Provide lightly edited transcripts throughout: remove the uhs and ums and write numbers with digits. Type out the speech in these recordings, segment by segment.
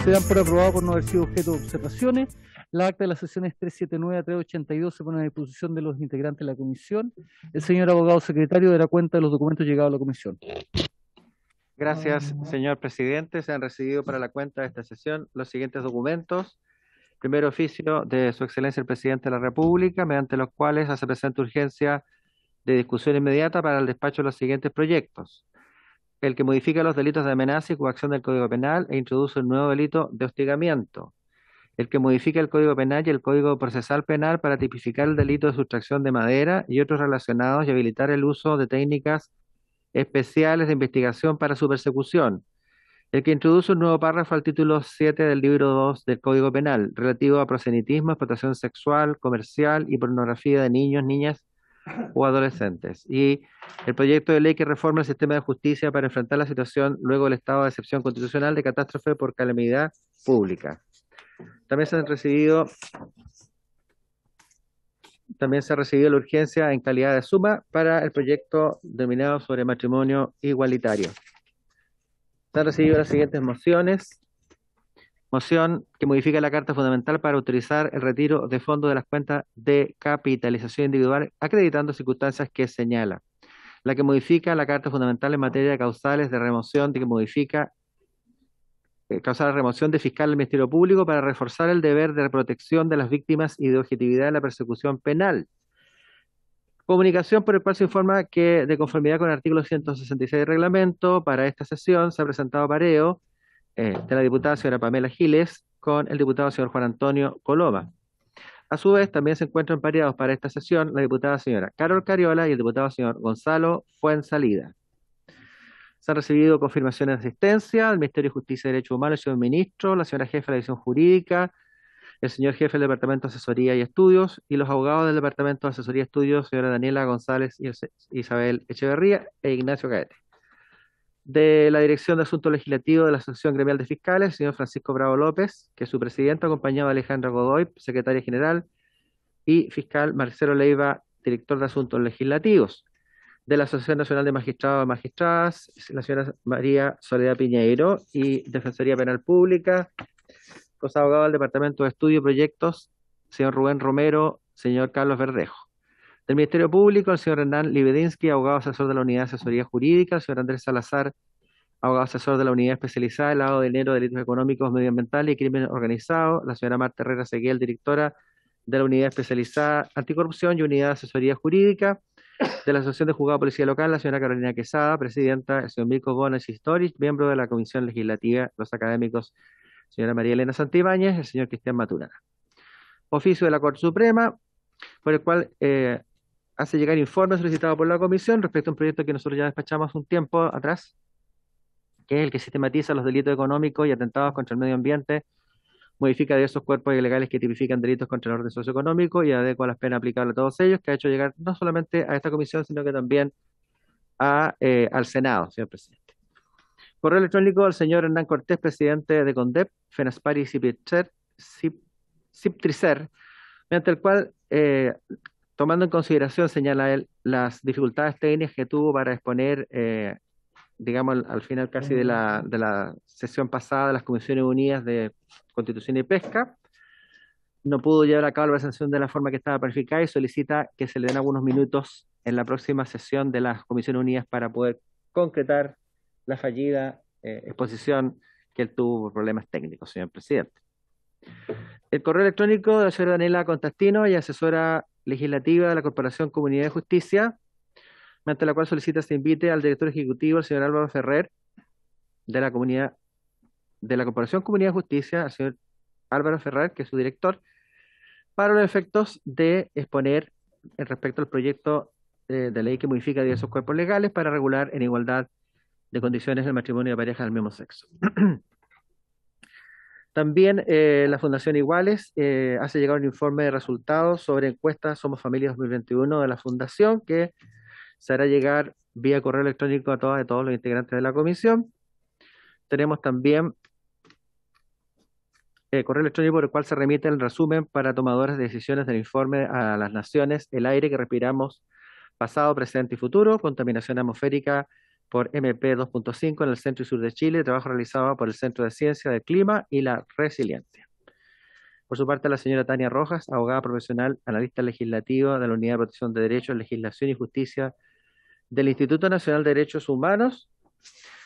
Se dan por aprobado por no haber sido objeto de observaciones. La acta de las sesiones 379 a 382 se pone a disposición de los integrantes de la comisión. El señor abogado secretario dará cuenta de los documentos llegados a la comisión. Gracias, señor presidente. Se han recibido para la cuenta de esta sesión los siguientes documentos. Primer oficio de su excelencia el presidente de la República, mediante los cuales hace presente urgencia de discusión inmediata para el despacho de los siguientes proyectos. El que modifica los delitos de amenaza y coacción del Código Penal e introduce el nuevo delito de hostigamiento. El que modifica el Código Penal y el Código Procesal Penal para tipificar el delito de sustracción de madera y otros relacionados y habilitar el uso de técnicas especiales de investigación para su persecución. El que introduce un nuevo párrafo al título 7 del libro 2 del Código Penal, relativo a prosenitismo, explotación sexual, comercial y pornografía de niños, niñas o adolescentes. Y el proyecto de ley que reforma el sistema de justicia para enfrentar la situación luego del estado de excepción constitucional de catástrofe por calamidad pública. También se ha recibido la urgencia en calidad de suma para el proyecto denominado sobre matrimonio igualitario. Se han recibido las siguientes mociones. Moción que modifica la Carta Fundamental para autorizar el retiro de fondos de las cuentas de capitalización individual, acreditando circunstancias que señala. La que modifica la Carta Fundamental en materia de causales de remoción, causar remoción de fiscal del Ministerio Público para reforzar el deber de protección de las víctimas y de objetividad en la persecución penal. Comunicación por el cual se informa que, de conformidad con el artículo 166 del reglamento, para esta sesión se ha presentado pareo de la diputada señora Pamela Giles con el diputado señor Juan Antonio Coloma. A su vez, también se encuentran pareados para esta sesión la diputada señora Carol Cariola y el diputado señor Gonzalo Fuenzalida. Se han recibido confirmaciones de asistencia del Ministerio de Justicia y Derechos Humanos, el señor ministro, la señora jefa de la División Jurídica, el señor jefe del Departamento de Asesoría y Estudios y los abogados del Departamento de Asesoría y Estudios, señora Daniela González y Isabel Echeverría e Ignacio Caete. De la Dirección de Asuntos Legislativos de la Asociación Gremial de Fiscales, el señor Francisco Bravo López, que es su presidente, acompañado de Alejandra Godoy, secretaria general, y fiscal Marcelo Leiva, director de Asuntos Legislativos. De la Asociación Nacional de Magistrados y Magistradas, la señora María Soledad Piñeiro, y Defensoría Penal Pública, los abogados del Departamento de Estudio y Proyectos, señor Rubén Romero, señor Carlos Verdejo. Del Ministerio Público, el señor Hernán Libedinsky, abogado asesor de la Unidad de Asesoría Jurídica, el señor Andrés Salazar, abogado asesor de la Unidad Especializada de Lavado de Dinero, Delitos Económicos, Medioambientales y Crimen Organizado, la señora Marta Herrera Seguiel, directora de la Unidad Especializada Anticorrupción y Unidad de Asesoría Jurídica, de la Asociación de Juzgados de Policía Local, la señora Carolina Quesada, presidenta, el señor Mirko Bonas Historis, miembro de la Comisión Legislativa, los académicos, señora María Elena Santibáñez, el señor Cristian Maturana. Oficio de la Corte Suprema, por el cual hace llegar informe solicitado por la Comisión respecto a un proyecto que nosotros ya despachamos un tiempo atrás, que es el que sistematiza los delitos económicos y atentados contra el medio ambiente, modifica diversos cuerpos ilegales que tipifican delitos contra el orden socioeconómico y adecua las penas aplicables a todos ellos, que ha hecho llegar no solamente a esta comisión, sino que también al Senado, señor presidente. Correo electrónico del señor Hernán Cortés, presidente de CONDEP, FENASPAR y CIPTRICER, mediante el cual, tomando en consideración, señala él, las dificultades técnicas que tuvo para exponer, digamos, al final casi de la sesión pasada de las Comisiones Unidas de Constitución y Pesca, no pudo llevar a cabo la presentación de la forma que estaba planificada y solicita que se le den algunos minutos en la próxima sesión de las Comisiones Unidas para poder concretar la fallida exposición que él tuvo por problemas técnicos, señor presidente. El correo electrónico de la señora Daniela Contastino y asesora legislativa de la Corporación Comunidad de Justicia, mediante la cual solicita se invite al director ejecutivo, el señor Álvaro Ferrer, de la Corporación Comunidad de Justicia, al señor Álvaro Ferrer, que es su director, para los efectos de exponer respecto al proyecto de ley que modifica diversos cuerpos legales para regular en igualdad de condiciones el matrimonio de parejas del mismo sexo. También la Fundación Iguales hace llegar un informe de resultados sobre encuesta Somos Familia 2021 de la Fundación, que se hará llegar vía correo electrónico a todas y todos los integrantes de la comisión. Tenemos también correo electrónico por el cual se remite el resumen para tomadores de decisiones del informe a las naciones, el aire que respiramos, pasado, presente y futuro, contaminación atmosférica por MP 2.5 en el centro y sur de Chile, trabajo realizado por el Centro de Ciencia del Clima y la Resiliencia. Por su parte, la señora Tania Rojas, abogada profesional, analista legislativa de la Unidad de Protección de Derechos, Legislación y Justicia del Instituto Nacional de Derechos Humanos,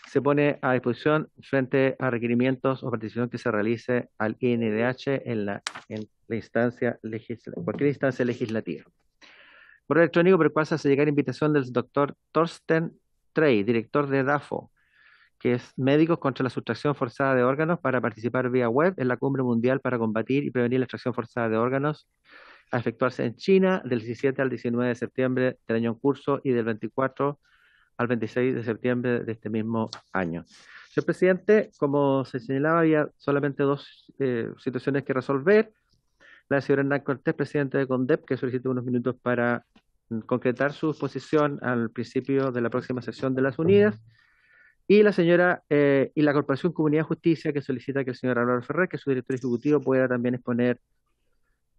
se pone a disposición frente a requerimientos o participación que se realice al INDH en la instancia cualquier instancia legislativa. Correo electrónico por el cual se hace llegar invitación del doctor Thorsten Trey, director de DAFO, que es Médicos contra la Sustracción Forzada de Órganos, para participar vía web en la Cumbre Mundial para combatir y prevenir la extracción forzada de órganos, a efectuarse en China del 17 al 19 de septiembre del año en curso y del 24 al 26 de septiembre de este mismo año. Señor presidente, como se señalaba, había solamente dos situaciones que resolver. La señora Hernán Cortés, presidente de CONDEP, que solicita unos minutos para concretar su posición al principio de la próxima sesión de las Unidas, y la señora y la Corporación Comunidad de Justicia, que solicita que el señor Álvaro Ferrer, que es su director ejecutivo, pueda también exponer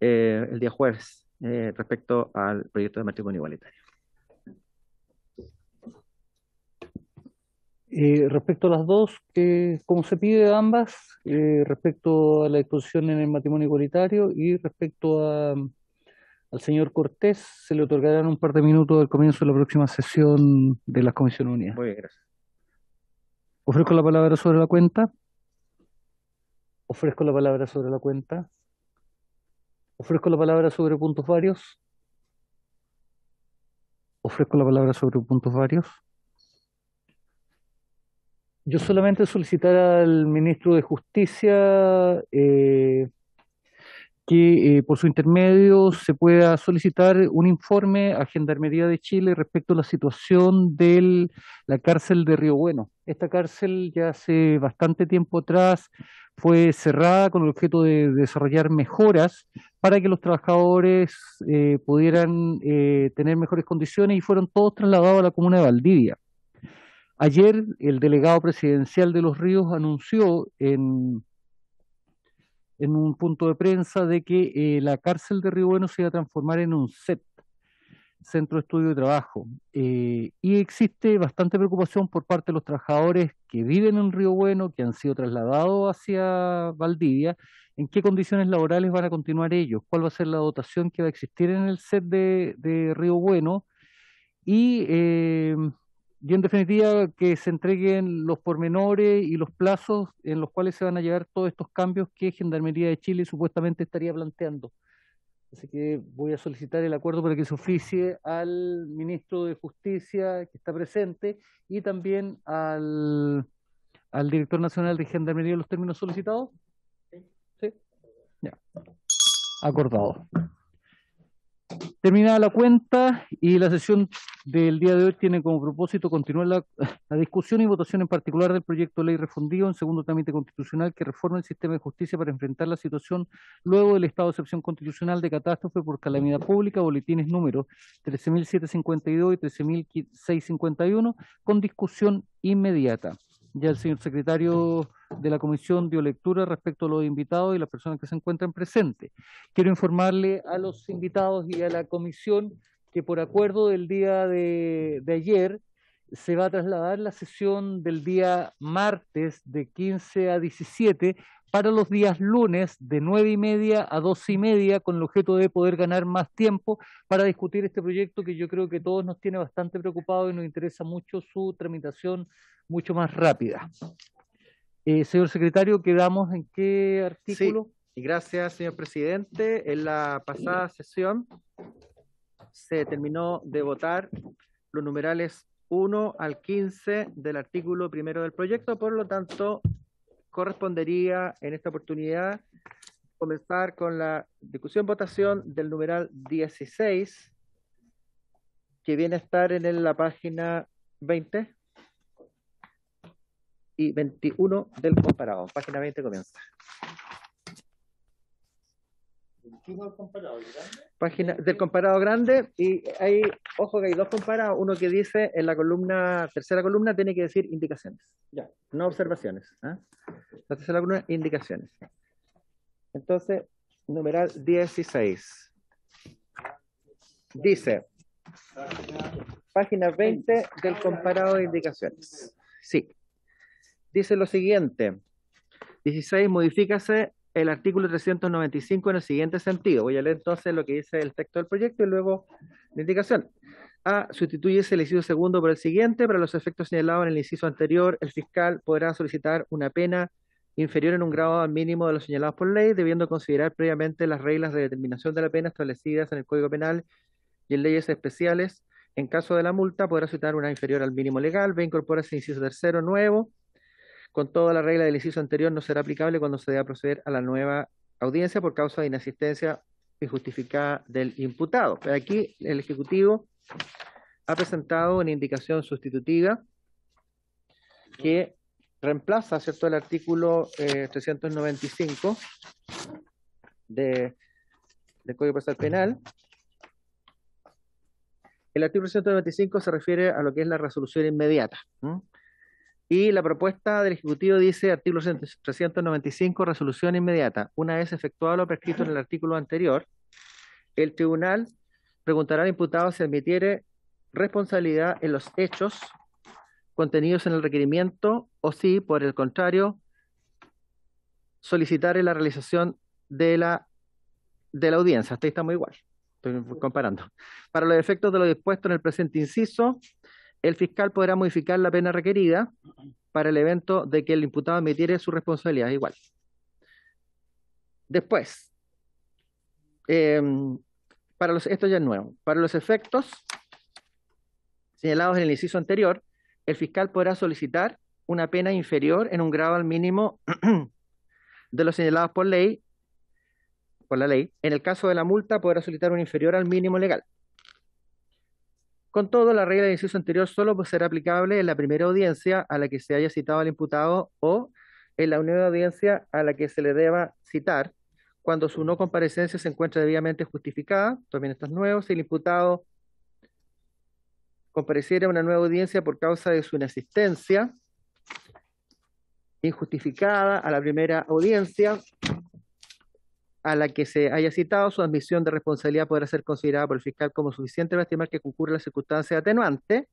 el día jueves respecto al proyecto de matrimonio igualitario. Respecto a las dos, como se pide ambas, respecto a la exposición en el matrimonio igualitario y respecto al señor Cortés, se le otorgarán un par de minutos al comienzo de la próxima sesión de las Comisiones Unidas. Muy bien, gracias. Ofrezco la palabra sobre la cuenta. Ofrezco la palabra sobre la cuenta. Ofrezco la palabra sobre puntos varios. Ofrezco la palabra sobre puntos varios. Yo solamente solicitar al ministro de Justicia que por su intermedio se pueda solicitar un informe a Gendarmería de Chile respecto a la situación de la cárcel de Río Bueno. Esta cárcel ya hace bastante tiempo atrás fue cerrada con el objeto de desarrollar mejoras para que los trabajadores pudieran tener mejores condiciones y fueron todos trasladados a la comuna de Valdivia. Ayer el delegado presidencial de Los Ríos anunció en un punto de prensa de que la cárcel de Río Bueno se iba a transformar en un CET, Centro de Estudio y Trabajo. Y existe bastante preocupación por parte de los trabajadores que viven en Río Bueno, que han sido trasladados hacia Valdivia, en qué condiciones laborales van a continuar ellos, cuál va a ser la dotación que va a existir en el CET de Río Bueno y en definitiva que se entreguen los pormenores y los plazos en los cuales se van a llevar todos estos cambios que Gendarmería de Chile supuestamente estaría planteando. Así que voy a solicitar el acuerdo para que se oficie al ministro de Justicia que está presente y también al director nacional de Gendarmería los términos solicitados. ¿Sí? Ya. Acordado. Terminada la cuenta y la sesión del día de hoy tiene como propósito continuar la discusión y votación en particular del proyecto de ley refundido en segundo trámite constitucional que reforma el sistema de justicia para enfrentar la situación luego del estado de excepción constitucional de catástrofe por calamidad pública, boletines números 13.752 y 13.651, con discusión inmediata. Ya el señor secretario de la comisión dio lectura respecto a los invitados y las personas que se encuentran presentes. Quiero informarle a los invitados y a la comisión que por acuerdo del día de ayer se va a trasladar la sesión del día martes de 15 a 17 para los días lunes de 9:30 a 12:30 con el objeto de poder ganar más tiempo para discutir este proyecto que yo creo que todos nos tiene bastante preocupados y nos interesa mucho su tramitación mucho más rápida. Señor secretario, ¿quedamos en qué artículo? Sí, gracias, señor presidente. En la pasada sesión se terminó de votar los numerales 1 al 15 del artículo primero del proyecto, por lo tanto, correspondería en esta oportunidad comenzar con la discusión-votación del numeral 16, que viene a estar en la página 20 y 21 del comparado. Página 20 comienza. Página del comparado grande, y hay, ojo que hay dos comparados, uno que dice en la columna, tercera columna tiene que decir indicaciones, ya, no observaciones, ¿eh? La tercera columna, indicaciones. Entonces, numeral 16. Dice, página 20 del comparado de indicaciones. Sí. Dice lo siguiente. 16. Modifícase el artículo 395 en el siguiente sentido. Voy a leer entonces lo que dice el texto del proyecto y luego la indicación. A. Sustituyese el inciso segundo por el siguiente. Para los efectos señalados en el inciso anterior, el fiscal podrá solicitar una pena inferior en un grado al mínimo de los señalados por ley, debiendo considerar previamente las reglas de determinación de la pena establecidas en el Código Penal y en leyes especiales. En caso de la multa, podrá solicitar una inferior al mínimo legal. B. Incorpórase inciso tercero nuevo. Con toda la regla del inciso anterior no será aplicable cuando se deba proceder a la nueva audiencia por causa de inasistencia injustificada del imputado. Pero aquí el Ejecutivo ha presentado una indicación sustitutiva que reemplaza, ¿cierto?, el artículo 395 del Código Procesal Penal. El artículo 395 se refiere a lo que es la resolución inmediata. Y la propuesta del Ejecutivo dice, artículo 395, resolución inmediata. Una vez efectuado lo prescrito en el artículo anterior, el tribunal preguntará al imputado si admitiere responsabilidad en los hechos contenidos en el requerimiento o si, por el contrario, solicitare la realización de la audiencia. Hasta ahí estamos igual, estoy comparando. Para los efectos de lo dispuesto en el presente inciso, el fiscal podrá modificar la pena requerida para el evento de que el imputado admitiere su responsabilidad igual. Después, esto ya es nuevo. Para los efectos señalados en el inciso anterior, el fiscal podrá solicitar una pena inferior en un grado al mínimo de los señalados por la ley. En el caso de la multa, podrá solicitar una inferior al mínimo legal. Con todo, la regla del inciso anterior solo será aplicable en la primera audiencia a la que se haya citado al imputado o en la nueva audiencia a la que se le deba citar, cuando su no comparecencia se encuentre debidamente justificada. También esto es nuevo. Si el imputado compareciera a una nueva audiencia por causa de su inasistencia injustificada a la primera audiencia a la que se haya citado, su admisión de responsabilidad podrá ser considerada por el fiscal como suficiente para estimar que concurre la circunstancia atenuante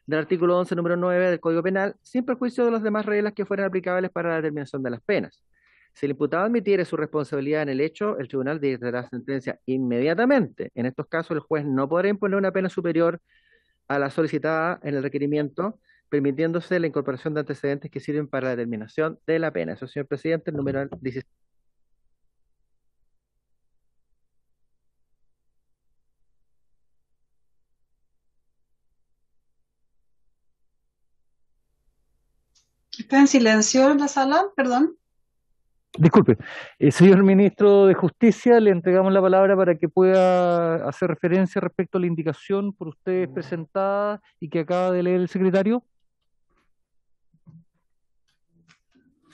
del artículo 11, número 9 del Código Penal, sin perjuicio de las demás reglas que fueran aplicables para la determinación de las penas. Si el imputado admitiere su responsabilidad en el hecho, el tribunal dictará sentencia inmediatamente. En estos casos, el juez no podrá imponer una pena superior a la solicitada en el requerimiento, permitiéndose la incorporación de antecedentes que sirven para la determinación de la pena. Eso, señor presidente, el número 16. ¿Está en silencio en la sala? Perdón. Disculpe, señor ministro de Justicia, le entregamos la palabra para que pueda hacer referencia respecto a la indicación por ustedes presentada y que acaba de leer el secretario.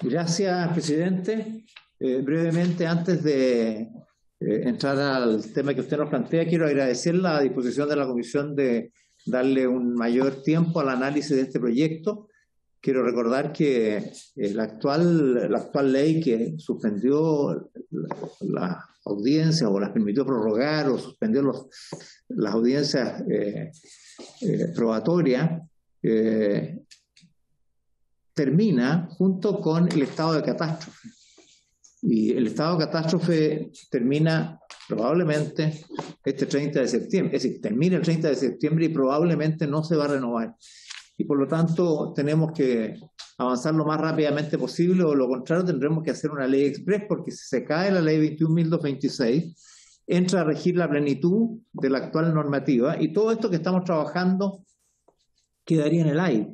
Gracias, presidente. Brevemente, antes de entrar al tema que usted nos plantea, quiero agradecer la disposición de la Comisión de darle un mayor tiempo al análisis de este proyecto. Quiero recordar que la actual ley que suspendió las audiencias o las permitió prorrogar o suspendió las audiencias probatorias termina junto con el estado de catástrofe. Y el estado de catástrofe termina probablemente este 30 de septiembre. Es decir, termina el 30 de septiembre y probablemente no se va a renovar. Y por lo tanto tenemos que avanzar lo más rápidamente posible, o lo contrario tendremos que hacer una ley express, porque si se cae la ley 21.226, entra a regir la plenitud de la actual normativa y todo esto que estamos trabajando quedaría en el aire.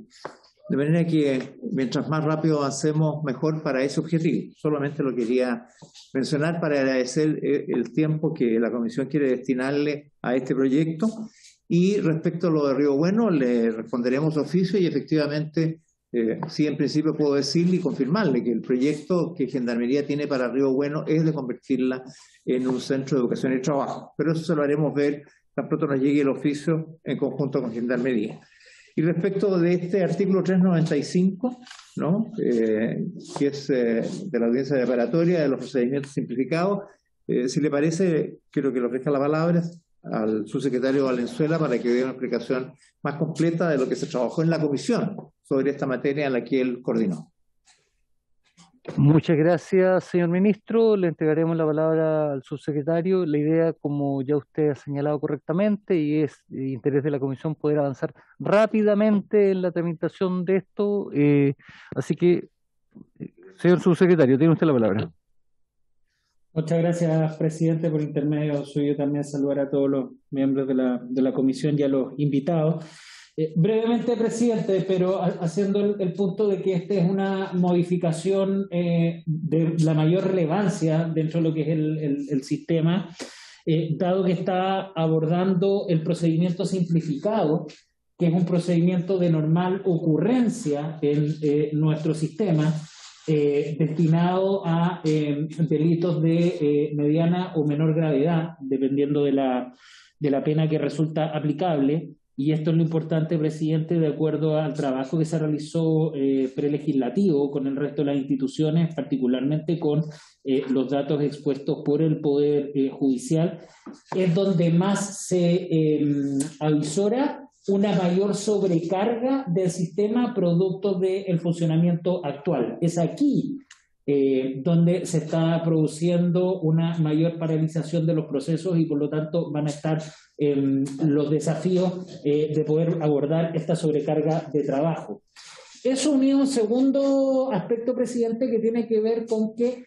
De manera que mientras más rápido avancemos, mejor para ese objetivo. Solamente lo quería mencionar para agradecer el tiempo que la Comisión quiere destinarle a este proyecto. Y respecto a lo de Río Bueno, le responderemos oficio y efectivamente, sí, en principio puedo decirle y confirmarle que el proyecto que Gendarmería tiene para Río Bueno es de convertirla en un centro de educación y trabajo. Pero eso se lo haremos ver tan pronto nos llegue el oficio en conjunto con Gendarmería. Y respecto de este artículo 395, ¿no? Que es de la audiencia preparatoria de los procedimientos simplificados, si le parece, quiero que le ofrezca la palabra al subsecretario Valenzuela para que dé una explicación más completa de lo que se trabajó en la comisión sobre esta materia en la que él coordinó. Muchas gracias, señor ministro. Le entregaremos la palabra al subsecretario. La idea, como ya usted ha señalado correctamente, y es de interés de la comisión poder avanzar rápidamente en la tramitación de esto. Así que, señor subsecretario, tiene usted la palabra. Muchas gracias, presidente. Por intermedio suyo también saludar a todos los miembros de la comisión y a los invitados. Brevemente, presidente, pero haciendo el punto de que esta es una modificación de la mayor relevancia dentro de lo que es el sistema, dado que está abordando el procedimiento simplificado, que es un procedimiento de normal ocurrencia en nuestro sistema, destinado a delitos de mediana o menor gravedad, dependiendo de la pena que resulta aplicable. Y esto es lo importante, presidente, de acuerdo al trabajo que se realizó prelegislativo con el resto de las instituciones, particularmente con los datos expuestos por el Poder Judicial, es donde más se avisora una mayor sobrecarga del sistema producto del funcionamiento actual. Es aquí donde se está produciendo una mayor paralización de los procesos y por lo tanto van a estar los desafíos de poder abordar esta sobrecarga de trabajo. Eso unido a un segundo aspecto, presidente, que tiene que ver con que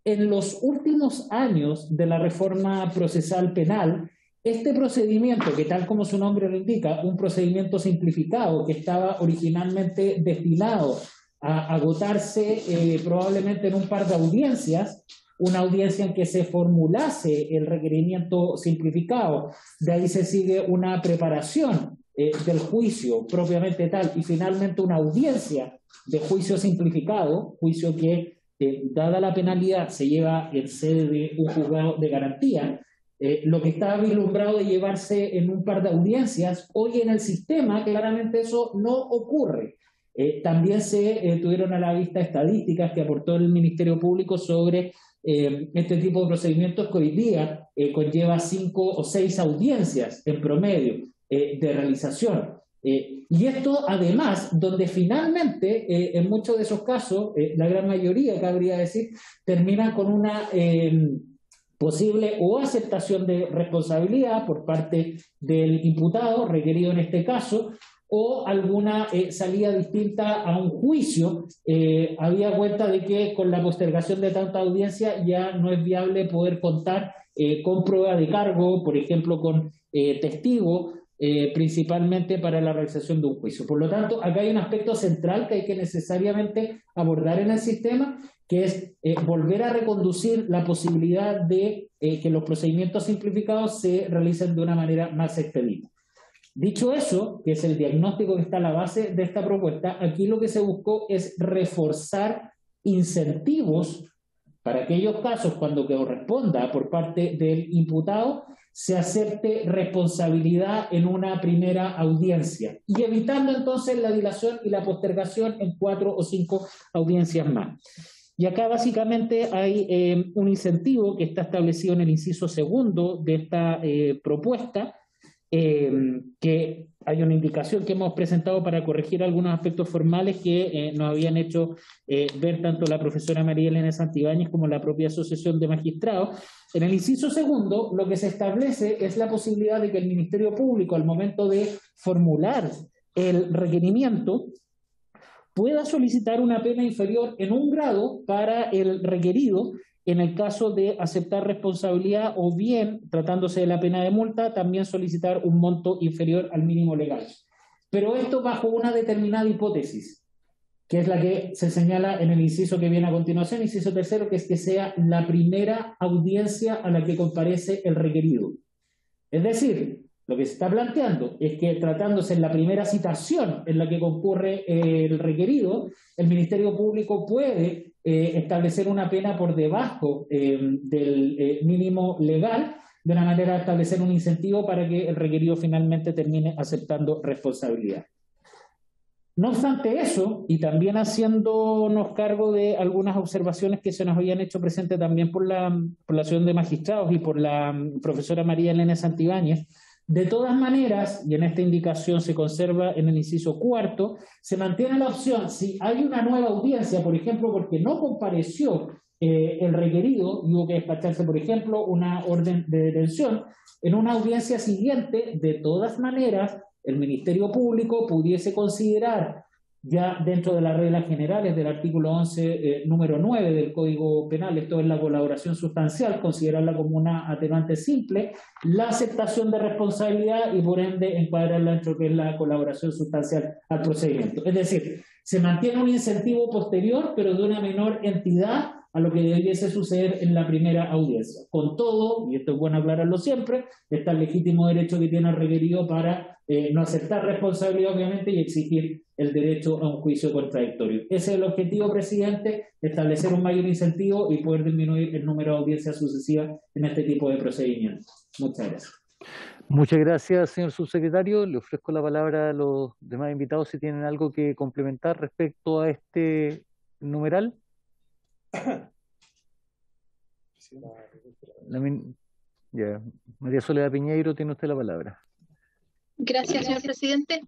en los últimos años de la reforma procesal penal, este procedimiento, que tal como su nombre lo indica, un procedimiento simplificado que estaba originalmente destinado a agotarse probablemente en un par de audiencias, una audiencia en que se formulase el requerimiento simplificado, de ahí se sigue una preparación del juicio propiamente tal y finalmente una audiencia de juicio simplificado, juicio que dada la penalidad se lleva en sede de un juzgado de garantía. Lo que estaba vislumbrado de llevarse en un par de audiencias, hoy en el sistema claramente eso no ocurre. También se tuvieron a la vista estadísticas que aportó el Ministerio Público sobre este tipo de procedimientos que hoy día conlleva 5 o 6 audiencias en promedio de realización. Y esto además, donde finalmente en muchos de esos casos, la gran mayoría, cabría decir, termina con una posible o aceptación de responsabilidad por parte del imputado, requerido en este caso, o alguna salida distinta a un juicio, había cuenta de que con la postergación de tanta audiencia ya no es viable poder contar con prueba de cargo, por ejemplo con testigo, principalmente para la realización de un juicio. Por lo tanto, acá hay un aspecto central que hay que necesariamente abordar en el sistema, que es volver a reconducir la posibilidad de que los procedimientos simplificados se realicen de una manera más expedita. Dicho eso, que es el diagnóstico que está a la base de esta propuesta, aquí lo que se buscó es reforzar incentivos para aquellos casos cuando corresponda por parte del imputado se acepte responsabilidad en una primera audiencia y evitando entonces la dilación y la postergación en 4 o 5 audiencias más. Y acá básicamente hay un incentivo que está establecido en el inciso segundo de esta propuesta, que hay una indicación que hemos presentado para corregir algunos aspectos formales que nos habían hecho ver tanto la profesora María Elena Santibáñez como la propia Asociación de Magistrados. En el inciso segundo, lo que se establece es la posibilidad de que el Ministerio Público, al momento de formular el requerimiento, pueda solicitar una pena inferior en 1 grado para el requerido en el caso de aceptar responsabilidad o bien, tratándose de la pena de multa, también solicitar un monto inferior al mínimo legal. Pero esto bajo una determinada hipótesis, que es la que se señala en el inciso que viene a continuación, inciso tercero, que es que sea la primera audiencia a la que comparece el requerido. Es decir, lo que se está planteando es que tratándose en la primera citación en la que concurre el requerido, el Ministerio Público puede establecer una pena por debajo del mínimo legal, de una manera de establecer un incentivo para que el requerido finalmente termine aceptando responsabilidad. No obstante eso, y también haciéndonos cargo de algunas observaciones que se nos habían hecho presentes también por la Asociación de Magistrados y por la profesora María Elena Santibáñez, de todas maneras, y en esta indicación se conserva en el inciso cuarto, se mantiene la opción, si hay una nueva audiencia, por ejemplo, porque no compareció el requerido y hubo que despacharse, por ejemplo, una orden de detención, en una audiencia siguiente, de todas maneras, el Ministerio Público pudiese considerar, ya dentro de las reglas generales del artículo 11, número 9 del Código Penal, esto es la colaboración sustancial, considerarla como una atenuante simple, la aceptación de responsabilidad y por ende encuadrarla dentro de lo que es la colaboración sustancial al procedimiento. Es decir, se mantiene un incentivo posterior, pero de una menor entidad a lo que debiese suceder en la primera audiencia. Con todo, y esto es bueno aclararlo siempre, está el legítimo derecho que tiene el requerido para no aceptar responsabilidad, obviamente, y exigir el derecho a un juicio contradictorio. Ese es el objetivo, presidente, establecer un mayor incentivo y poder disminuir el número de audiencias sucesivas en este tipo de procedimientos. Muchas gracias. Muchas gracias, señor subsecretario. Le ofrezco la palabra a los demás invitados si tienen algo que complementar respecto a este numeral. María Soledad Piñeiro, tiene usted la palabra. Gracias, señor presidente.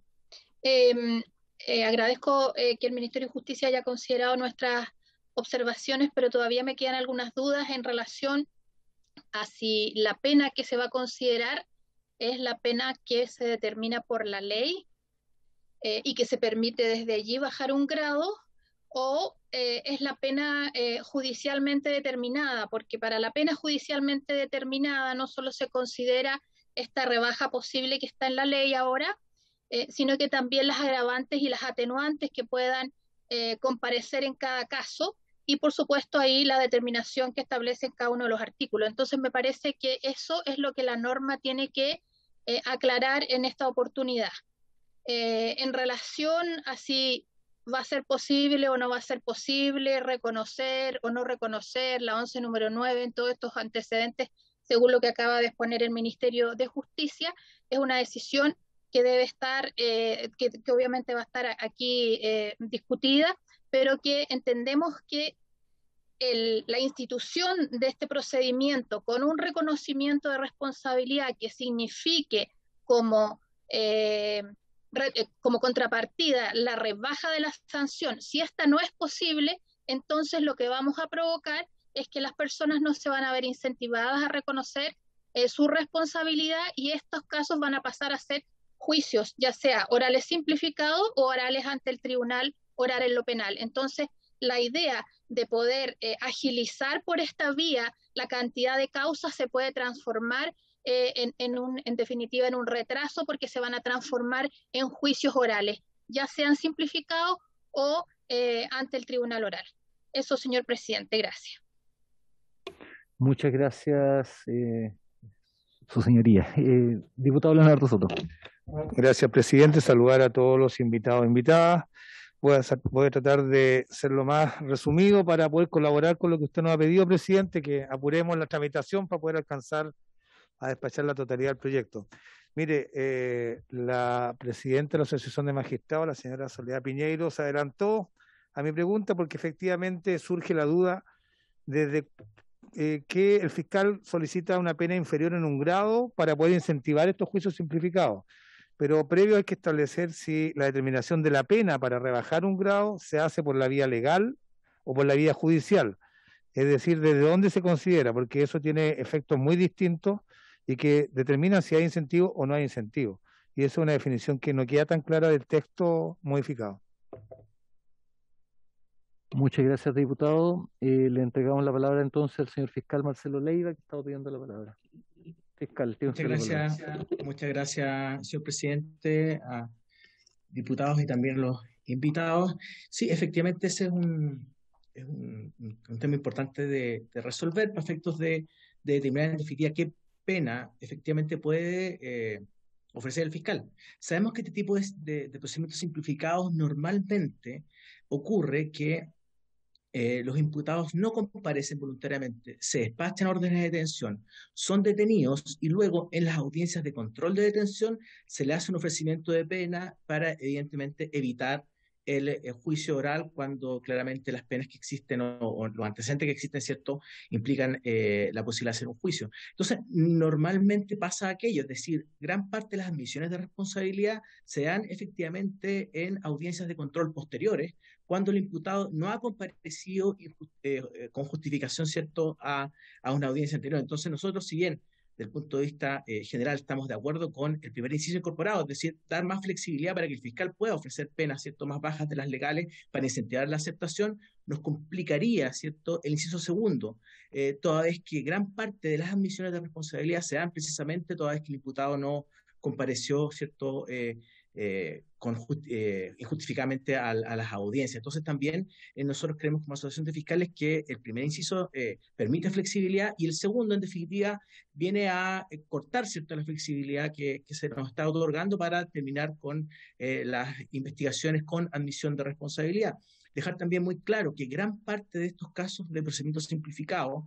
Agradezco que el Ministerio de Justicia haya considerado nuestras observaciones, pero todavía me quedan algunas dudas en relación a si la pena que se va a considerar es la pena que se determina por la ley y que se permite desde allí bajar un grado, o es la pena judicialmente determinada, porque para la pena judicialmente determinada no solo se considera esta rebaja posible que está en la ley ahora, sino que también las agravantes y las atenuantes que puedan comparecer en cada caso, y por supuesto ahí la determinación que establece en cada uno de los artículos. Entonces me parece que eso es lo que la norma tiene que aclarar en esta oportunidad. En relación a si va a ser posible o no va a ser posible reconocer o no reconocer la 11 número 9 en todos estos antecedentes, según lo que acaba de exponer el Ministerio de Justicia, es una decisión que debe estar, que obviamente va a estar aquí discutida, pero que entendemos que la institución de este procedimiento con un reconocimiento de responsabilidad que signifique como contrapartida la rebaja de la sanción, si esta no es posible, entonces lo que vamos a provocar es que las personas no se van a ver incentivadas a reconocer su responsabilidad, y estos casos van a pasar a ser juicios, ya sea orales simplificados o orales ante el tribunal oral en lo penal. Entonces, la idea de poder agilizar por esta vía la cantidad de causas se puede transformar en definitiva en un retraso, porque se van a transformar en juicios orales, ya sean simplificados o ante el tribunal oral. Eso, señor presidente, gracias. Muchas gracias, su señoría. Diputado Leonardo Soto. Gracias, presidente. Saludar a todos los invitados e invitadas. Voy a tratar de ser lo más resumido para poder colaborar con lo que usted nos ha pedido, presidente, que apuremos la tramitación para poder alcanzar a despachar la totalidad del proyecto. Mire, la presidenta de la Asociación de Magistrados, la señora Soledad Piñeiro, se adelantó a mi pregunta porque efectivamente surge la duda desde que el fiscal solicita una pena inferior en un grado para poder incentivar estos juicios simplificados. Pero previo hay que establecer si la determinación de la pena para rebajar un grado se hace por la vía legal o por la vía judicial. Es decir, desde dónde se considera, porque eso tiene efectos muy distintos y que determinan si hay incentivo o no hay incentivo. Y esa es una definición que no queda tan clara del texto modificado. Muchas gracias, diputado. Le entregamos la palabra entonces al señor fiscal Marcelo Leiva, que estaba pidiendo la palabra. Fiscal, muchas gracias, señor presidente, a diputados y también los invitados. Sí, efectivamente ese es un tema importante de resolver para efectos de determinar en definitiva qué pena efectivamente puede ofrecer el fiscal. Sabemos que este tipo de procedimientos simplificados normalmente ocurre que los imputados no comparecen voluntariamente, se despachan órdenes de detención, son detenidos y luego en las audiencias de control de detención se le hace un ofrecimiento de pena para evidentemente evitar el juicio oral cuando claramente las penas que existen o los antecedentes que existen, ¿cierto?, implican la posibilidad de hacer un juicio. Entonces, normalmente pasa aquello, es decir, gran parte de las admisiones de responsabilidad se dan efectivamente en audiencias de control posteriores, cuando el imputado no ha comparecido con justificación, ¿cierto?, a una audiencia anterior. Entonces, nosotros, si bien desde el punto de vista general estamos de acuerdo con el primer inciso incorporado, es decir, dar más flexibilidad para que el fiscal pueda ofrecer penas, ¿cierto?, más bajas de las legales para incentivar la aceptación, nos complicaría, ¿cierto?, el inciso segundo, toda vez que gran parte de las admisiones de responsabilidad se dan precisamente toda vez que el imputado no compareció, ¿cierto?, injustificadamente a las audiencias. Entonces también nosotros creemos como asociación de fiscales que el primer inciso permite flexibilidad y el segundo, en definitiva, viene a cortar, ¿cierto?, la flexibilidad que se nos está otorgando para terminar con las investigaciones con admisión de responsabilidad. Dejar también muy claro que gran parte de estos casos de procedimientos simplificados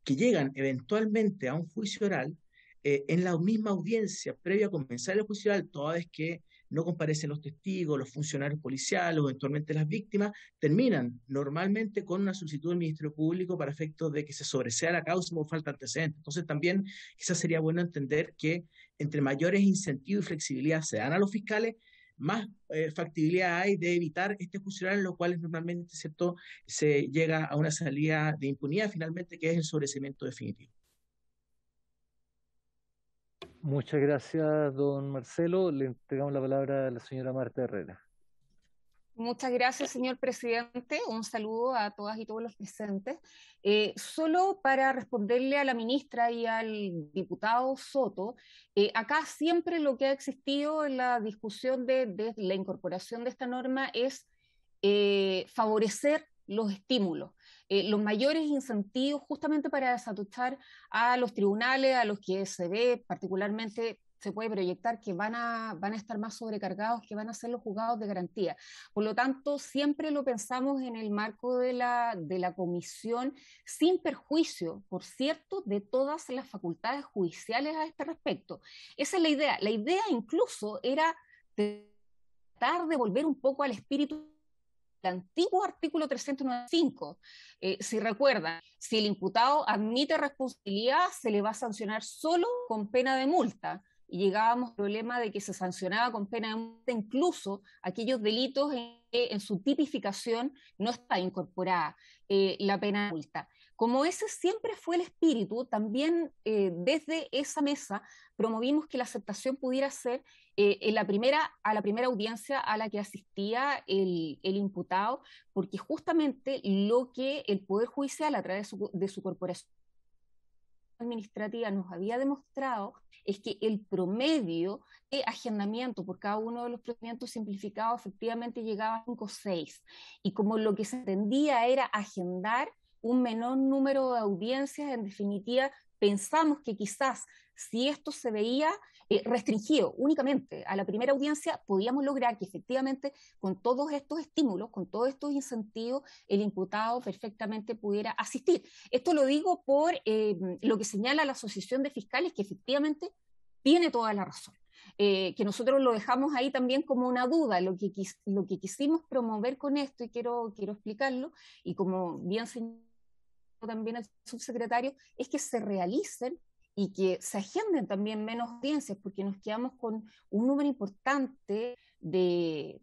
que llegan eventualmente a un juicio oral, en la misma audiencia previa a comenzar el juicio oral, toda vez que no comparecen los testigos, los funcionarios policiales o eventualmente las víctimas, terminan normalmente con una solicitud del Ministerio Público para efectos de que se sobresea la causa por falta de antecedentes. Entonces también quizás sería bueno entender que entre mayores incentivos y flexibilidad se dan a los fiscales, más factibilidad hay de evitar este juicio oral, en lo cual normalmente, ¿cierto?, se llega a una salida de impunidad finalmente, que es el sobreseimiento definitivo. Muchas gracias, don Marcelo. Le entregamos la palabra a la señora Marta Herrera. Muchas gracias, señor presidente. Un saludo a todas y todos los presentes. Solo para responderle a la ministra y al diputado Soto, acá siempre lo que ha existido en la discusión de la incorporación de esta norma es favorecer los estímulos, los mayores incentivos justamente para desatuchar a los tribunales, a los que se ve particularmente, se puede proyectar que van a estar más sobrecargados, que van a ser los juzgados de garantía. Por lo tanto, siempre lo pensamos en el marco de la comisión, sin perjuicio, por cierto, de todas las facultades judiciales a este respecto. Esa es la idea. La idea incluso era tratar de volver un poco al espíritu del antiguo artículo 395. Si recuerdan, si el imputado admite responsabilidad, se le va a sancionar solo con pena de multa. Y llegábamos al problema de que se sancionaba con pena de multa incluso aquellos delitos en que en su tipificación no está incorporada la pena de multa. Como ese siempre fue el espíritu, también desde esa mesa promovimos que la aceptación pudiera ser a la primera audiencia a la que asistía el imputado, porque justamente lo que el Poder Judicial a través de su corporación administrativa nos había demostrado es que el promedio de agendamiento por cada uno de los procedimientos simplificados efectivamente llegaba a 5 o 6, y como lo que se entendía era agendar un menor número de audiencias, en definitiva pensamos que quizás si esto se veía restringido únicamente a la primera audiencia, podíamos lograr que efectivamente con todos estos estímulos, con todos estos incentivos, el imputado perfectamente pudiera asistir. Esto lo digo por lo que señala la Asociación de Fiscales, que efectivamente tiene toda la razón. Que nosotros lo dejamos ahí también como una duda. Lo que quisimos promover con esto, y quiero explicarlo, y como bien señaló también el subsecretario, es que se realicen y que se agenden también menos audiencias, porque nos quedamos con un número importante de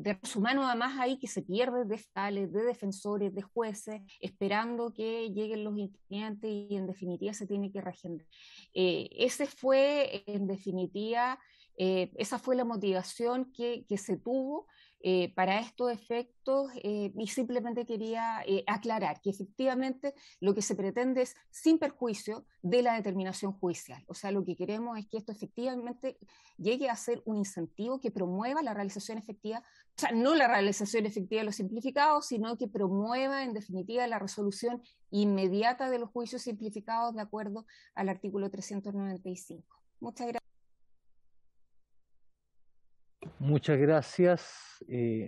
recursos humanos además ahí que se pierde, de fiscales, de defensores, de jueces, esperando que lleguen los intervinientes, y en definitiva se tiene que reagendar. Ese fue, en definitiva, esa fue la motivación que se tuvo para estos efectos, y simplemente quería aclarar que efectivamente lo que se pretende es sin perjuicio de la determinación judicial. O sea, lo que queremos es que esto efectivamente llegue a ser un incentivo que promueva la realización efectiva, o sea, no la realización efectiva de los simplificados, sino que promueva en definitiva la resolución inmediata de los juicios simplificados de acuerdo al artículo 395. Muchas gracias. Muchas gracias.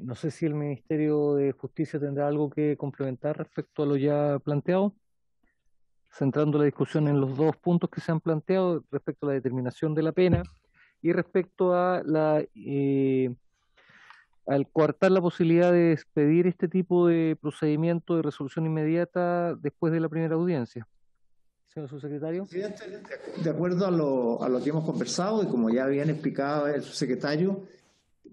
No sé si el Ministerio de Justicia tendrá algo que complementar respecto a lo ya planteado, centrando la discusión en los dos puntos que se han planteado respecto a la determinación de la pena y respecto a al coartar la posibilidad de expedir este tipo de procedimiento de resolución inmediata después de la primera audiencia. Señor subsecretario. Presidente, de acuerdo a lo que hemos conversado y como ya habían explicado el subsecretario,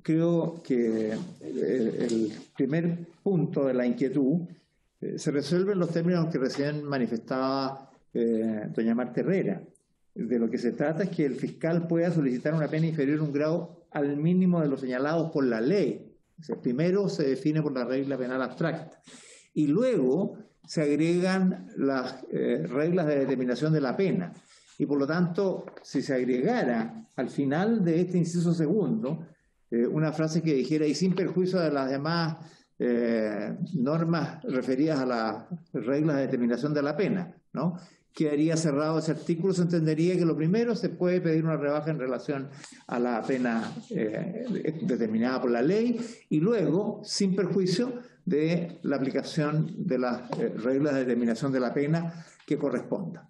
creo que el primer punto de la inquietud se resuelve en los términos que recién manifestaba doña Marta Herrera. De lo que se trata es que el fiscal pueda solicitar una pena inferior a un grado al mínimo de los señalados por la ley. O sea, primero se define por la regla penal abstracta y luego se agregan las reglas de determinación de la pena. Y por lo tanto, si se agregara al final de este inciso segundo una frase que dijera y sin perjuicio de las demás normas referidas a las reglas de determinación de la pena, ¿no?, quedaría cerrado ese artículo. Se entendería que lo primero se puede pedir una rebaja en relación a la pena determinada por la ley y luego, sin perjuicio de la aplicación de las reglas de determinación de la pena que corresponda.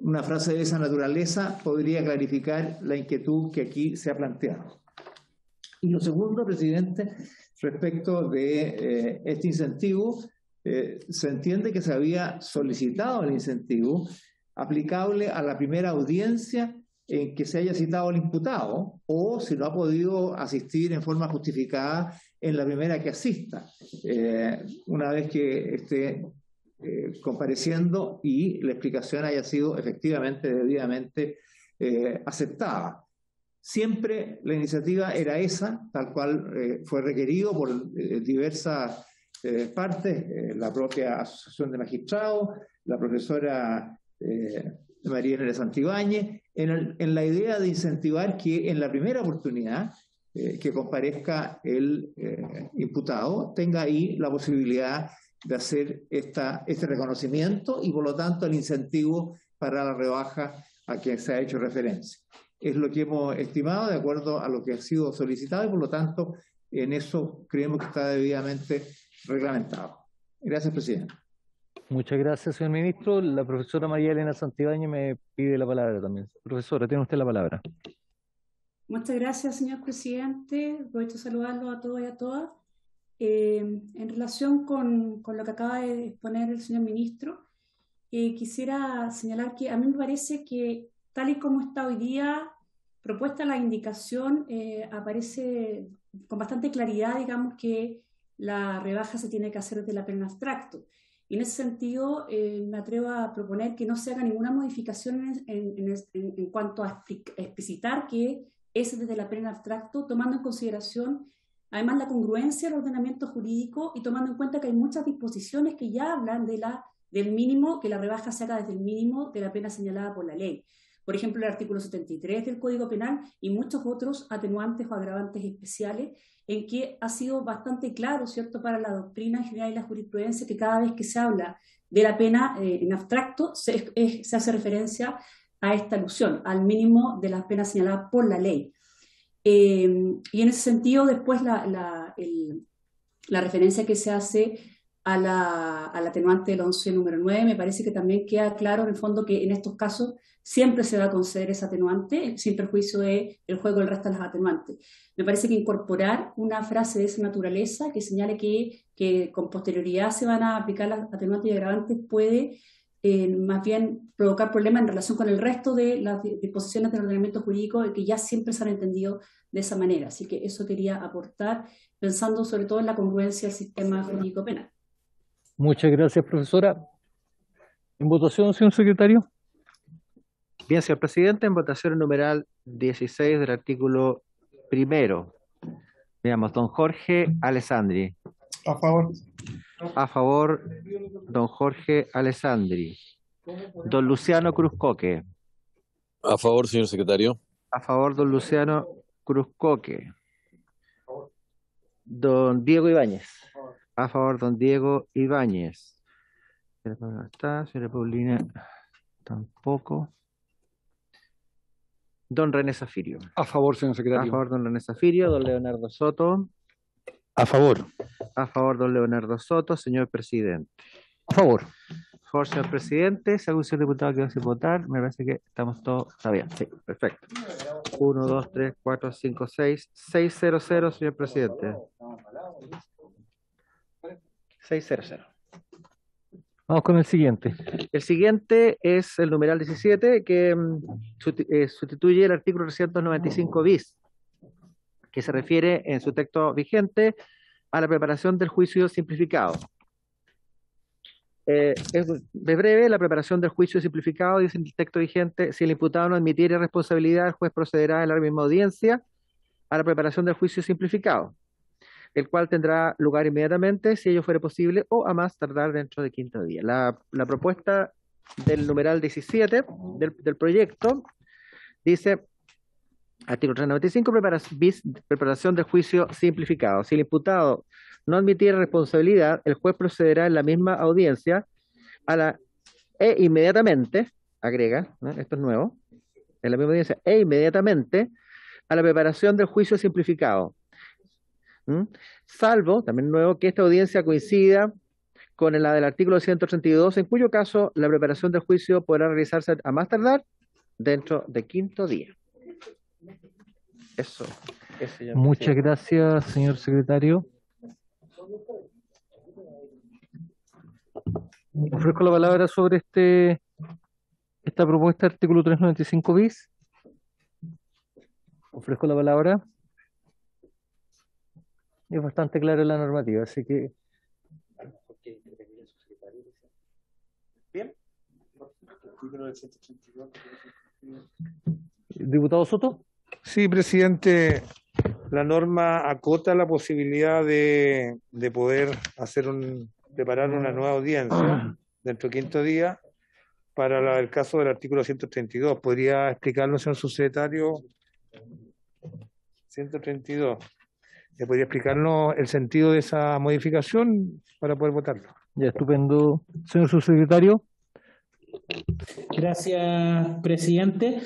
Una frase de esa naturaleza podría clarificar la inquietud que aquí se ha planteado. Y lo segundo, presidente, respecto de este incentivo, se entiende que se había solicitado el incentivo aplicable a la primera audiencia en que se haya citado al imputado o si no ha podido asistir en forma justificada en la primera que asista, una vez que esté compareciendo y la explicación haya sido efectivamente, debidamente aceptada. Siempre la iniciativa era esa, tal cual fue requerido por diversas partes, la propia Asociación de Magistrados, la profesora María Elena Santibáñez, en la idea de incentivar que en la primera oportunidad que comparezca el imputado tenga ahí la posibilidad de hacer este reconocimiento y por lo tanto el incentivo para la rebaja a que se ha hecho referencia. Es lo que hemos estimado de acuerdo a lo que ha sido solicitado y por lo tanto en eso creemos que está debidamente reglamentado. Gracias, presidente. Muchas gracias, señor ministro. La profesora María Elena Santibáñez me pide la palabra también. Profesora, tiene usted la palabra. Muchas gracias, señor presidente. Aprovecho de saludarlo a todos y a todas. En relación con lo que acaba de exponer el señor ministro, quisiera señalar que a mí me parece que tal y como está hoy día propuesta la indicación, aparece con bastante claridad, digamos, que la rebaja se tiene que hacer desde la pena abstracto. Y en ese sentido, me atrevo a proponer que no se haga ninguna modificación en cuanto a explicitar que es desde la pena abstracto, tomando en consideración además la congruencia del ordenamiento jurídico y tomando en cuenta que hay muchas disposiciones que ya hablan del mínimo, que la rebaja se haga desde el mínimo de la pena señalada por la ley. Por ejemplo, el artículo 73 del Código Penal y muchos otros atenuantes o agravantes especiales en que ha sido bastante claro, ¿cierto?, para la doctrina en general y la jurisprudencia que cada vez que se habla de la pena en abstracto se hace referencia a esta alusión, al mínimo de las penas señaladas por la ley. Y en ese sentido, después la referencia que se hace al atenuante del 11 número 9, me parece que también queda claro en el fondo que en estos casos siempre se va a conceder ese atenuante, sin perjuicio del juego del resto de las atenuantes. Me parece que incorporar una frase de esa naturaleza que señale que con posterioridad se van a aplicar las atenuantes y agravantes puede más bien provocar problemas en relación con el resto de las disposiciones del ordenamiento jurídico que ya siempre se han entendido de esa manera. Así que eso quería aportar, pensando sobre todo en la congruencia del sistema jurídico penal. Muchas gracias, profesora. ¿En votación, señor secretario? Bien, señor presidente, en votación el numeral 16 del artículo primero. Veamos, don Jorge Alessandri. A favor. A favor, don Jorge Alessandri. Don Luciano Cruzcoque. A favor, señor secretario. A favor, don Luciano Cruzcoque. Don Diego Ibáñez. A favor, don Diego Ibáñez. No está, señora Paulina tampoco. Don René Zafirio. A favor, señor secretario. A favor, don René Zafirio. Don Leonardo Soto. A favor. A favor, don Leonardo Soto. Señor presidente. A favor. Por favor, señor presidente, si algún señor diputado que va a votar, me parece que estamos todos, está bien, sí, perfecto. 1, 2, 3, 4, 5, 6, 600, señor presidente. 600. Vamos con el siguiente. El siguiente es el numeral 17, que sustituye el artículo 395 bis, que se refiere en su texto vigente a la preparación del juicio simplificado. Es breve, la preparación del juicio simplificado, dice el texto vigente, si el imputado no admitiere responsabilidad, el juez procederá en la misma audiencia a la preparación del juicio simplificado, el cual tendrá lugar inmediatamente, si ello fuere posible, o a más tardar dentro de 15 días. La propuesta del numeral 17 del proyecto dice, artículo 395, preparación del juicio simplificado. Si el imputado no admitiera responsabilidad, el juez procederá en la misma audiencia inmediatamente, agrega, ¿no? Esto es nuevo, en la misma audiencia, inmediatamente a la preparación del juicio simplificado. Salvo, también nuevo, que esta audiencia coincida con la del artículo 132, en cuyo caso la preparación del juicio podrá realizarse a más tardar dentro de 15 días. Eso. Muchas gracias, señor secretario. Ofrezco la palabra sobre esta propuesta, artículo 395 bis. Ofrezco la palabra. Es bastante clara la normativa, así que... Bien. Diputado Soto. Sí, presidente, la norma acota la posibilidad de poder preparar una nueva audiencia dentro de 15 días para el caso del artículo 132. ¿Podría explicarlo, señor subsecretario? 132. ¿Podría explicarnos el sentido de esa modificación para poder votarlo? Ya, estupendo. Señor subsecretario. Gracias, presidente.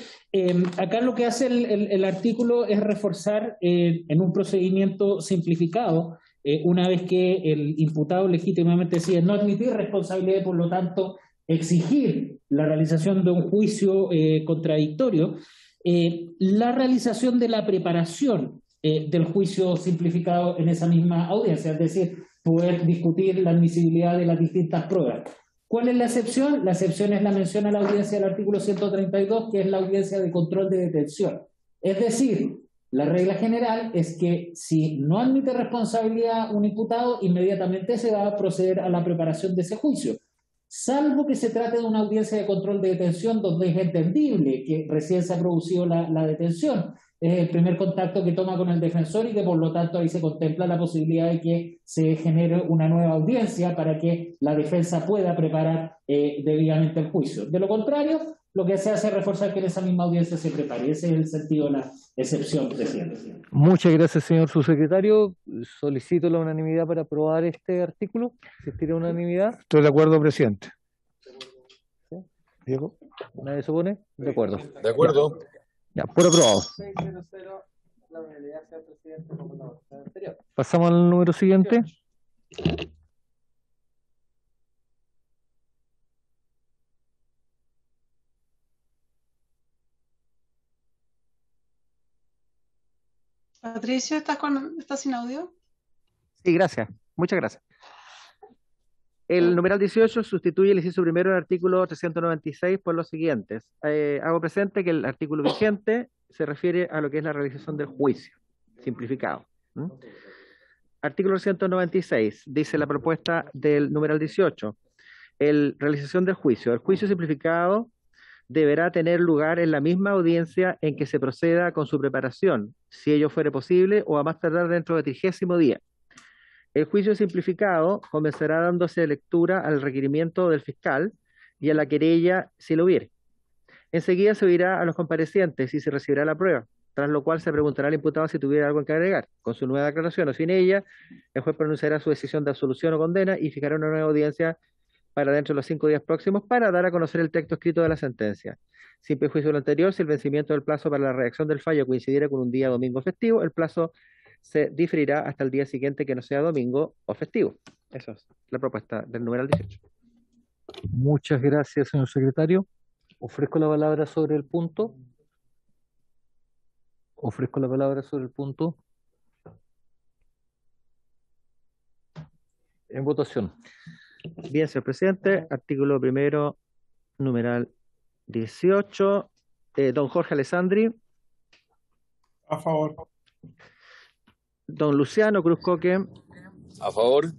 Acá lo que hace el artículo es reforzar en un procedimiento simplificado, una vez que el imputado legítimamente decide no admitir responsabilidad y por lo tanto exigir la realización de un juicio contradictorio, la realización de la preparación del juicio simplificado en esa misma audiencia, es decir, poder discutir la admisibilidad de las distintas pruebas. ¿Cuál es la excepción? La excepción es la mención a la audiencia del artículo 132, que es la audiencia de control de detención. Es decir, la regla general es que si no admite responsabilidad un imputado, inmediatamente se va a proceder a la preparación de ese juicio. Salvo que se trate de una audiencia de control de detención donde es entendible que recién se ha producido la detención. Es el primer contacto que toma con el defensor y que por lo tanto ahí se contempla la posibilidad de que se genere una nueva audiencia para que la defensa pueda preparar debidamente el juicio. De lo contrario, lo que se hace es reforzar que en esa misma audiencia se prepare. Ese es el sentido de la excepción, presidente. Muchas gracias, señor subsecretario. Solicito la unanimidad para aprobar este artículo. ¿Existirá unanimidad? Estoy de acuerdo, presidente. ¿Sí? ¿Diego? ¿Nadie se opone? De acuerdo. De acuerdo. Ya, por aprobado. 600, la unanimidad, señor presidente, como la votación anterior. Pasamos al número siguiente. Patricio, ¿estás sin audio? Sí, gracias. Muchas gracias. El numeral 18 sustituye el inciso primero del artículo 396 por los siguientes. Hago presente que el artículo vigente se refiere a lo que es la realización del juicio, simplificado. Artículo 396, dice la propuesta del numeral 18, realización del juicio. El juicio simplificado deberá tener lugar en la misma audiencia en que se proceda con su preparación, si ello fuere posible, o a más tardar dentro del 30º día. El juicio simplificado comenzará dándose lectura al requerimiento del fiscal y a la querella si lo hubiere. Enseguida se oirá a los comparecientes y se recibirá la prueba, tras lo cual se preguntará al imputado si tuviera algo que agregar. Con su nueva declaración o sin ella, el juez pronunciará su decisión de absolución o condena y fijará una nueva audiencia para dentro de los 5 días próximos para dar a conocer el texto escrito de la sentencia. Sin perjuicio de lo anterior, si el vencimiento del plazo para la redacción del fallo coincidiera con un día domingo festivo, el plazo se diferirá hasta el día siguiente que no sea domingo o festivo. Esa es la propuesta del numeral 18. Muchas gracias, señor secretario. Ofrezco la palabra sobre el punto. Ofrezco la palabra sobre el punto. En votación. Bien, señor presidente, artículo primero, numeral 18. Don Jorge Alessandri. A favor. Don Luciano Cruz Coque. A favor.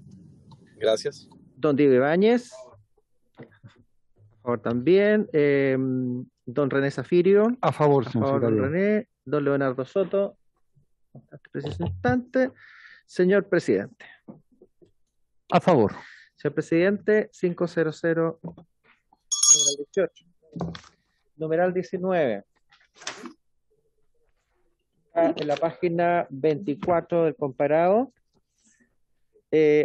Gracias. Don Diego Ibáñez. A favor también. Don René Zafirio. A favor, A señor favor, don secretario. René. Don Leonardo Soto. Hasta preciso instante. Señor presidente. A favor. Señor presidente, 500, numeral 18. Numeral 19. En la página 24 del comparado,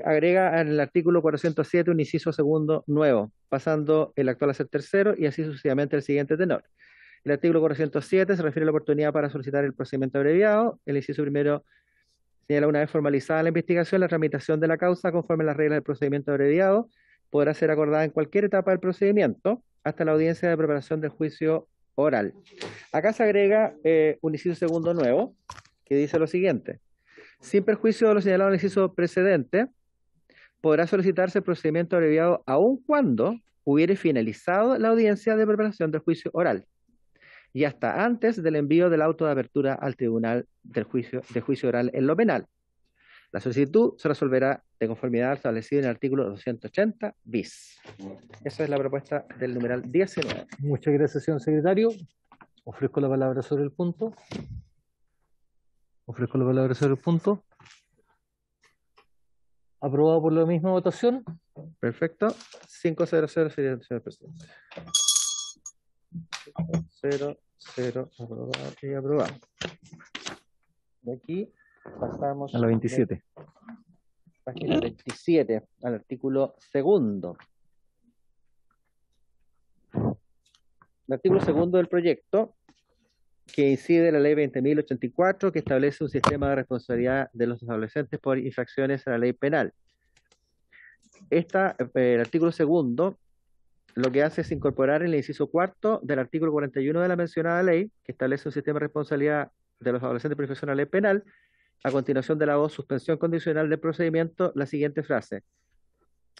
agrega en el artículo 407 un inciso segundo nuevo, pasando el actual a ser tercero y así sucesivamente el siguiente tenor. El artículo 407 se refiere a la oportunidad para solicitar el procedimiento abreviado. El inciso primero señala: una vez formalizada la investigación, la tramitación de la causa conforme a las reglas del procedimiento abreviado podrá ser acordada en cualquier etapa del procedimiento hasta la audiencia de preparación del juicio oral. Acá se agrega un inciso segundo nuevo que dice lo siguiente: sin perjuicio de lo señalado en el inciso precedente, podrá solicitarse el procedimiento abreviado aun cuando hubiere finalizado la audiencia de preparación del juicio oral y hasta antes del envío del auto de apertura al tribunal de juicio oral en lo penal. La solicitud se resolverá de conformidad al establecido en el artículo 280 bis. Esa es la propuesta del numeral 19. Muchas gracias, señor secretario. Ofrezco la palabra sobre el punto. Ofrezco la palabra sobre el punto. Aprobado por la misma votación. Perfecto. 500 sería, señor presidente. 0, aprobado y aprobado. De aquí pasamos a la 27. Página 27, al artículo segundo. El artículo segundo del proyecto, que incide en la ley 20.084, que establece un sistema de responsabilidad de los adolescentes por infracciones a la ley penal. El artículo segundo lo que hace es incorporar en el inciso cuarto del artículo 41 de la mencionada ley, que establece un sistema de responsabilidad de los adolescentes por infracción a la ley penal, a continuación de la voz suspensión condicional del procedimiento, la siguiente frase: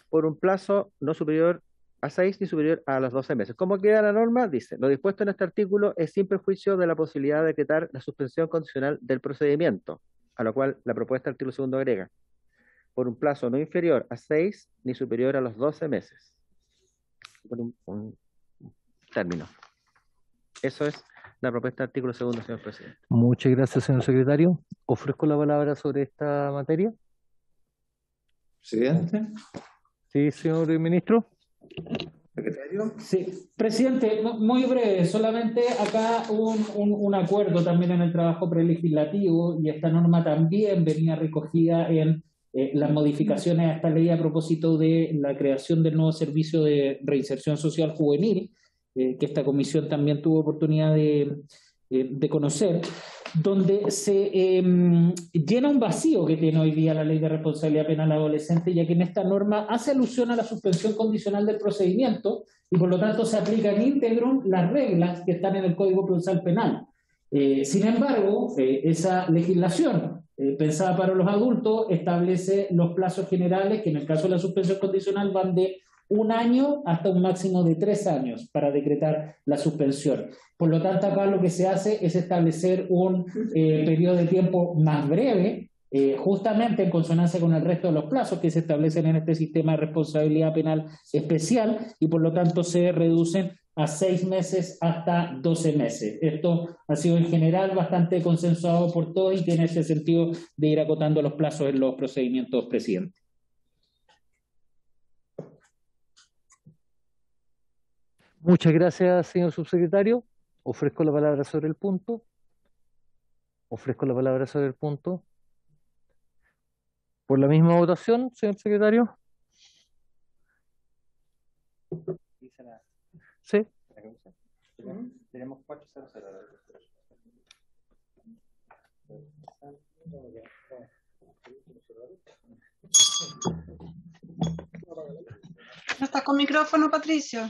por un plazo no superior a 6 ni superior a los 12 meses. ¿Cómo queda la norma? Dice: lo dispuesto en este artículo es sin perjuicio de la posibilidad de decretar la suspensión condicional del procedimiento, a lo cual la propuesta del artículo segundo agrega: por un plazo no inferior a 6 ni superior a los 12 meses. Por un término. Eso es la propuesta del artículo segundo, señor presidente. Muchas gracias, señor secretario. Ofrezco la palabra sobre esta materia. Presidente. Sí, señor ministro. Secretario. Sí, presidente, muy breve, solamente acá un acuerdo también en el trabajo prelegislativo, y esta norma también venía recogida en las modificaciones a esta ley a propósito de la creación del nuevo servicio de reinserción social juvenil, que esta comisión también tuvo oportunidad de conocer, donde se llena un vacío que tiene hoy día la ley de responsabilidad penal adolescente, ya que en esta norma hace alusión a la suspensión condicional del procedimiento y por lo tanto se aplican íntegro las reglas que están en el Código Procesal Penal. Sin embargo, esa legislación pensada para los adultos establece los plazos generales que en el caso de la suspensión condicional van de 1 año hasta un máximo de 3 años para decretar la suspensión. Por lo tanto, acá lo que se hace es establecer un periodo de tiempo más breve, justamente en consonancia con el resto de los plazos que se establecen en este sistema de responsabilidad penal especial, y por lo tanto se reducen a 6 meses hasta 12 meses. Esto ha sido en general bastante consensuado por todos y tiene ese sentido de ir acotando los plazos en los procedimientos, presidente. Muchas gracias, señor subsecretario. Ofrezco la palabra sobre el punto. Ofrezco la palabra sobre el punto. Por la misma votación, señor secretario. Sí. Tenemos 400. No está estás con micrófono, Patricio.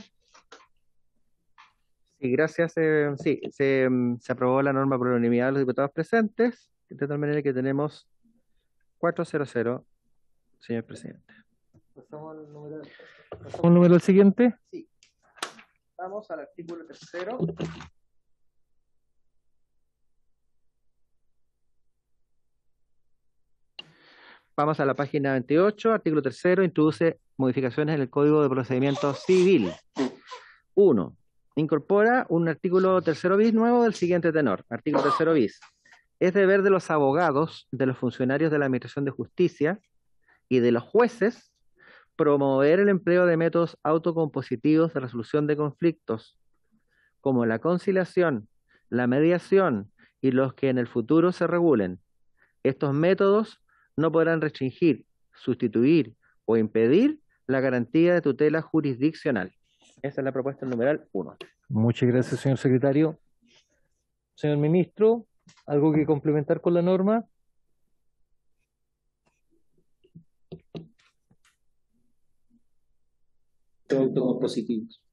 Sí, gracias. Sí, se aprobó la norma por unanimidad de los diputados presentes, de tal manera que tenemos 400, señor presidente. Pasamos al número siguiente. Sí. Vamos al artículo 3. Vamos a la página 28, artículo 3, introduce modificaciones en el Código de Procedimiento Civil. 1. Incorpora un artículo 3 bis nuevo del siguiente tenor. Artículo 3 bis. Es deber de los abogados, de los funcionarios de la Administración de Justicia y de los jueces promover el empleo de métodos autocompositivos de resolución de conflictos, como la conciliación, la mediación y los que en el futuro se regulen. Estos métodos no podrán restringir, sustituir o impedir la garantía de tutela jurisdiccional. Esa es la propuesta numeral 1. Muchas gracias, señor secretario. Señor ministro, ¿algo que complementar con la norma? Autocompositivos.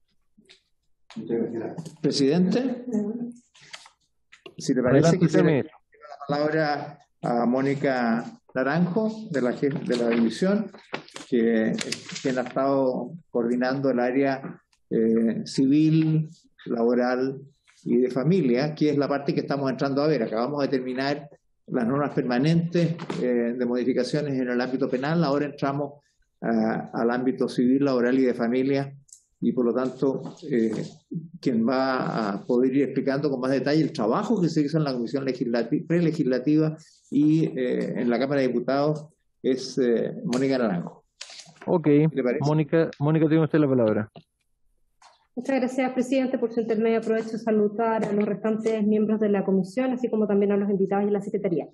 Presidente, si le parece, Adelante, quisiera señor. dar la palabra a Mónica Naranjo, de la división, quien ha estado coordinando el área civil, laboral y de familia, que es la parte que estamos entrando a ver. Acabamos de terminar las normas permanentes de modificaciones en el ámbito penal, ahora entramos al ámbito civil, laboral y de familia, y por lo tanto quien va a poder ir explicando con más detalle el trabajo que se hizo en la comisión prelegislativa y en la Cámara de Diputados es Mónica Naranjo. Ok, Mónica, tiene usted la palabra. Muchas gracias, presidente. Por su intermedio aprovecho de saludar a los restantes miembros de la comisión, así como también a los invitados y la secretaría.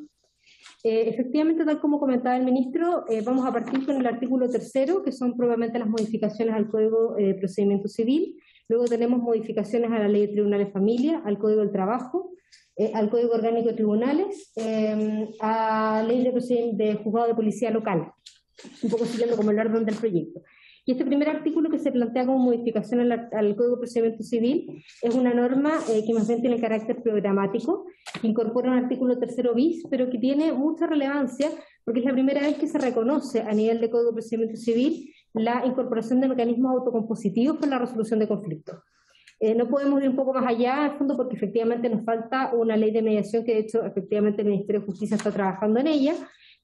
Efectivamente, tal como comentaba el ministro, vamos a partir con el artículo 3, que son propiamente las modificaciones al Código de Procedimiento Civil. Luego tenemos modificaciones a la Ley de Tribunales de Familia, al Código del Trabajo, al Código Orgánico de Tribunales, a la Ley de Juzgado de Policía Local, un poco siguiendo como el orden del proyecto. Y este primer artículo que se plantea como modificación al Código de Procedimiento Civil es una norma que más bien tiene carácter programático, que incorpora un artículo 3 bis, pero que tiene mucha relevancia porque es la primera vez que se reconoce a nivel de Código de Procedimiento Civil la incorporación de mecanismos autocompositivos para la resolución de conflictos. No podemos ir un poco más allá, al fondo, porque efectivamente nos falta una ley de mediación que de hecho efectivamente el Ministerio de Justicia está trabajando en ella,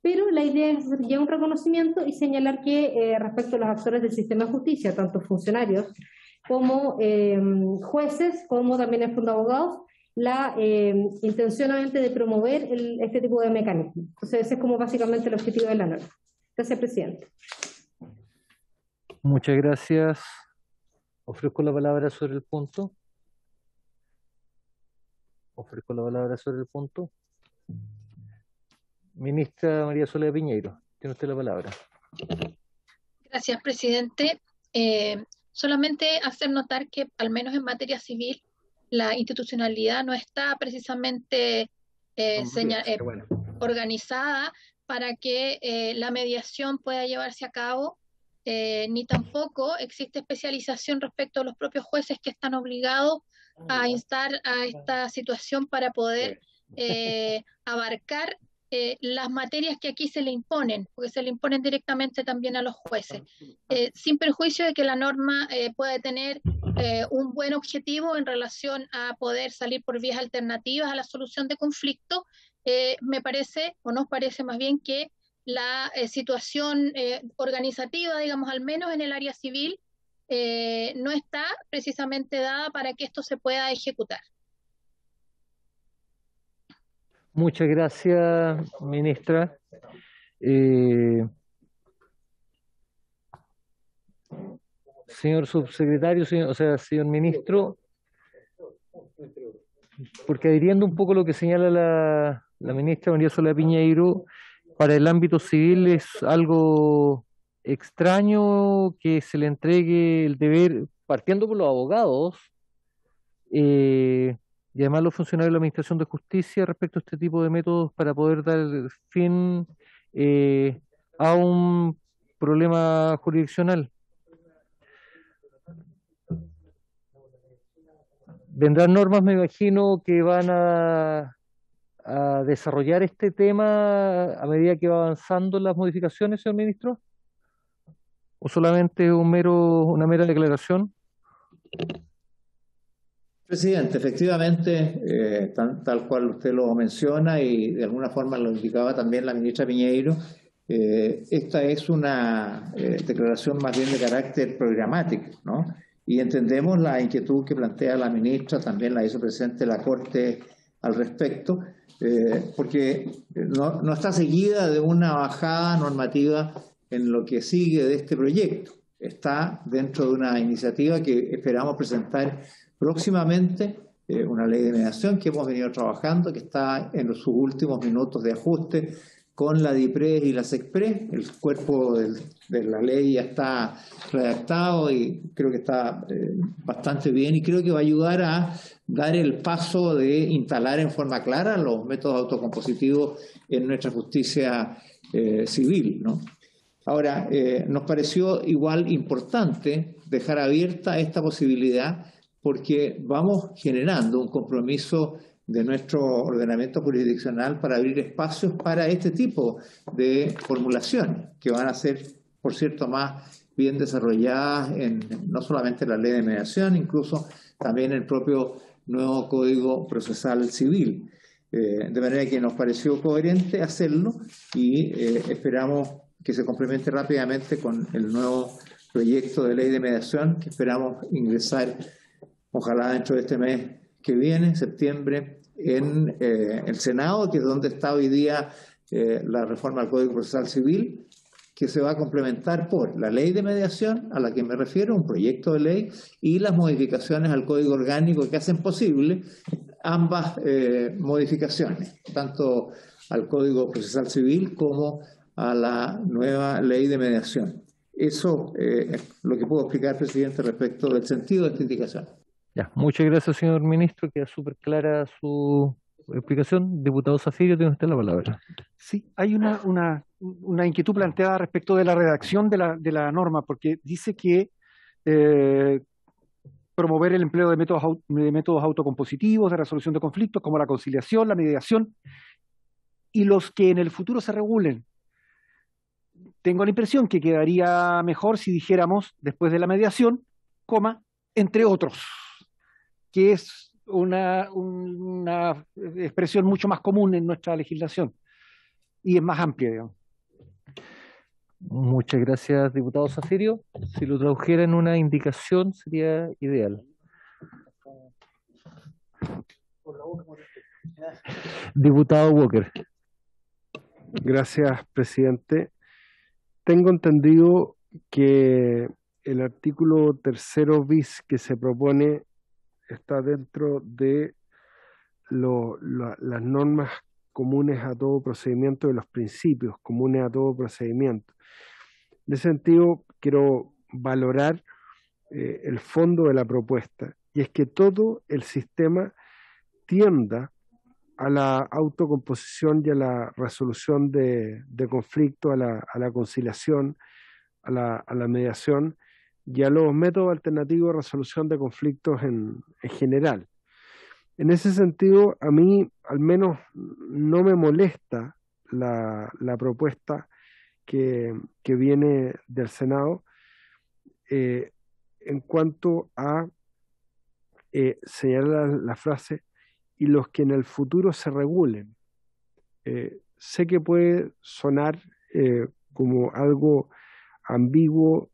pero la idea es hacer ya un reconocimiento y señalar que respecto a los actores del sistema de justicia, tanto funcionarios como jueces, como también el fondo de abogados, la intención obviamente de promover este tipo de mecanismos. Entonces ese es como básicamente el objetivo de la norma. Gracias, presidente. Muchas gracias. Ofrezco la palabra sobre el punto. Ministra María Soledad Piñeiro, tiene usted la palabra. Gracias, presidente. Solamente hacer notar que, al menos en materia civil, la institucionalidad no está precisamente organizada para que la mediación pueda llevarse a cabo, ni tampoco existe especialización respecto a los propios jueces que están obligados a instar a esta situación para poder abarcar las materias que aquí se le imponen, porque se le imponen directamente también a los jueces, sin perjuicio de que la norma puede tener un buen objetivo en relación a poder salir por vías alternativas a la solución de conflictos. Me parece, o nos parece más bien, que la situación organizativa, digamos, al menos en el área civil, no está precisamente dada para que esto se pueda ejecutar. Muchas gracias, ministra. Señor subsecretario, señor ministro, porque adhiriendo un poco lo que señala la ministra María Soledad Piñeiro, para el ámbito civil es algo extraño que se le entregue el deber, partiendo por los abogados, y además los funcionarios de la Administración de Justicia respecto a este tipo de métodos para poder dar fin a un problema jurisdiccional. vendrán normas, me imagino, que van a desarrollar este tema a medida que va avanzando las modificaciones, señor ministro, o solamente una mera declaración. Presidente, efectivamente, tal cual usted lo menciona y de alguna forma lo indicaba también la ministra Piñeiro, esta es una declaración más bien de carácter programático, ¿no? Y entendemos la inquietud que plantea la ministra, también la hizo presente la Corte al respecto, porque no está seguida de una bajada normativa en lo que sigue de este proyecto. Está dentro de una iniciativa que esperamos presentar próximamente, una ley de mediación que hemos venido trabajando, que está en sus últimos minutos de ajuste con la DIPRES y la SECPRES. El cuerpo de la ley ya está redactado y creo que está bastante bien, y creo que va a ayudar a dar el paso de instalar en forma clara los métodos autocompositivos en nuestra justicia civil, ¿no? Ahora, nos pareció igual importante dejar abierta esta posibilidad porque vamos generando un compromiso de nuestro ordenamiento jurisdiccional para abrir espacios para este tipo de formulaciones que van a ser, por cierto, más bien desarrolladas en no solamente la ley de mediación, incluso también el propio nuevo Código Procesal Civil. De manera que nos pareció coherente hacerlo y esperamos que se complemente rápidamente con el nuevo proyecto de ley de mediación que esperamos ingresar, ojalá dentro de este mes que viene, septiembre, en el Senado, que es donde está hoy día la reforma al Código Procesal Civil, que se va a complementar por la ley de mediación, a la que me refiero, un proyecto de ley, y las modificaciones al Código Orgánico que hacen posible ambas modificaciones, tanto al Código Procesal Civil como a la nueva ley de mediación. Eso es lo que puedo explicar, presidente, respecto del sentido de esta indicación. Ya, muchas gracias, señor ministro. Queda súper clara su explicación. Diputado Zafirio, tiene usted la palabra. Sí, hay una inquietud planteada respecto de la redacción de la norma, porque dice que promover el empleo de métodos autocompositivos de resolución de conflictos, como la conciliación, la mediación, y los que en el futuro se regulen. Tengo la impresión que quedaría mejor si dijéramos, después de la mediación, entre otros, que es una expresión mucho más común en nuestra legislación y es más amplia, digamos. Muchas gracias, diputado Zafirio. Si lo tradujera en una indicación sería ideal. Diputado Walker. Gracias, presidente. Tengo entendido que el artículo 3º bis que se propone está dentro de las normas comunes a todo procedimiento, de los principios comunes a todo procedimiento. En ese sentido, quiero valorar el fondo de la propuesta, y es que todo el sistema tienda a la autocomposición y a la resolución de conflictos, a la conciliación, a la mediación y a los métodos alternativos de resolución de conflictos en general. En ese sentido, a mí al menos no me molesta la propuesta que viene del Senado en cuanto a señalar la frase "y los que en el futuro se regulen". Sé que puede sonar como algo ambiguo,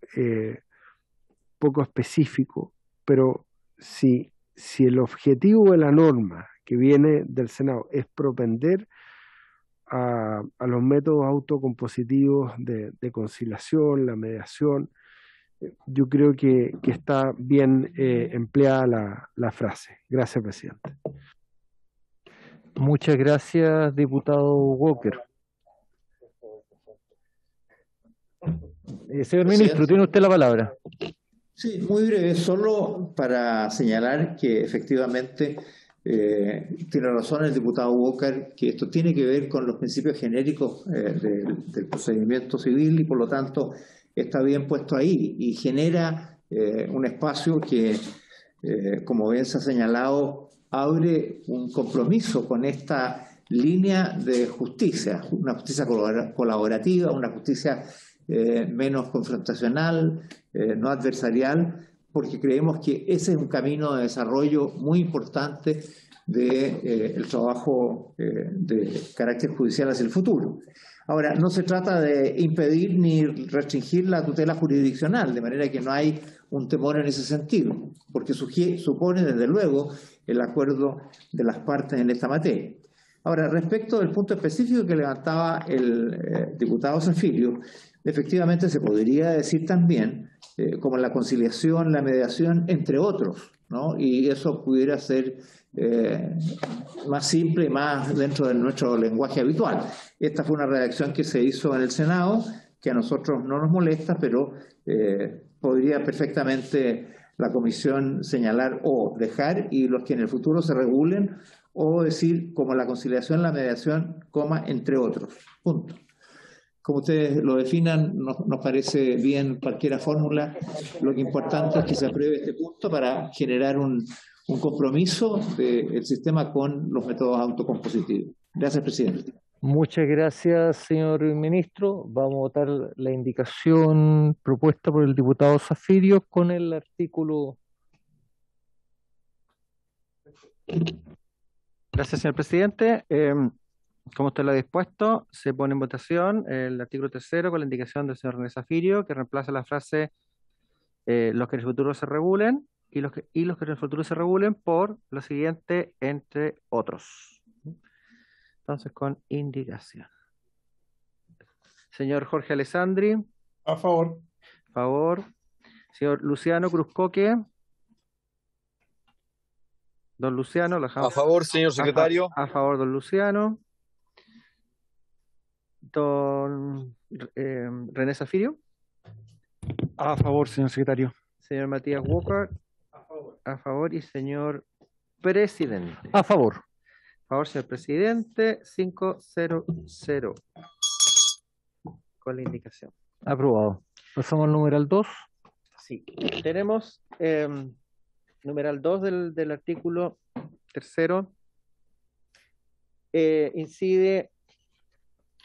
poco específico, pero si el objetivo de la norma que viene del Senado es propender a los métodos autocompositivos de conciliación, la mediación, yo creo que está bien empleada la frase. Gracias, presidente. Muchas gracias, diputado Walker. Señor ministro, tiene usted la palabra. Sí, muy breve, solo para señalar que efectivamente tiene razón el diputado Walker, que esto tiene que ver con los principios genéricos del procedimiento civil y por lo tanto está bien puesto ahí y genera un espacio que como bien se ha señalado, abre un compromiso con esta línea de justicia, una justicia colaborativa, una justicia menos confrontacional, no adversarial, porque creemos que ese es un camino de desarrollo muy importante del trabajo de carácter judicial hacia el futuro. Ahora, no se trata de impedir ni restringir la tutela jurisdiccional, de manera que no hay un temor en ese sentido, porque supone, desde luego, el acuerdo de las partes en esta materia. Ahora, respecto del punto específico que levantaba el diputado Zaffirio, efectivamente se podría decir también como la conciliación, la mediación, entre otros, ¿no? Y eso pudiera ser más simple y más dentro de nuestro lenguaje habitual. Esta fue una redacción que se hizo en el Senado, que a nosotros no nos molesta, pero podría perfectamente la Comisión señalar o dejar, y los que en el futuro se regulen, o decir como la conciliación, la mediación, coma, entre otros. Punto. Como ustedes lo definan, nos parece bien cualquier fórmula. Lo que importante es que se apruebe este punto para generar un compromiso del sistema con los métodos autocompositivos. Gracias, presidente. Muchas gracias, señor ministro. Vamos a votar la indicación propuesta por el diputado Zaffirio con el artículo. Gracias, señor presidente. Como usted lo ha dispuesto, se pone en votación el artículo 3 con la indicación del señor René Zaffirio, que reemplaza la frase los que en el futuro se regulen y los que en el futuro se regulen por lo siguiente, entre otros. Entonces, con indicación. Señor Jorge Alessandri. A favor. Favor. Señor Luciano Cruzcoque. Don Luciano. A favor, señor secretario. A favor, don Luciano. Don René Zaffirio. A favor, señor secretario. Señor Matías Walker. A favor. A favor. Y señor presidente. A favor. A favor, señor presidente. 500. Con la indicación. Aprobado. Pasamos al numeral 2. Sí. Tenemos numeral 2 del artículo 3. Incide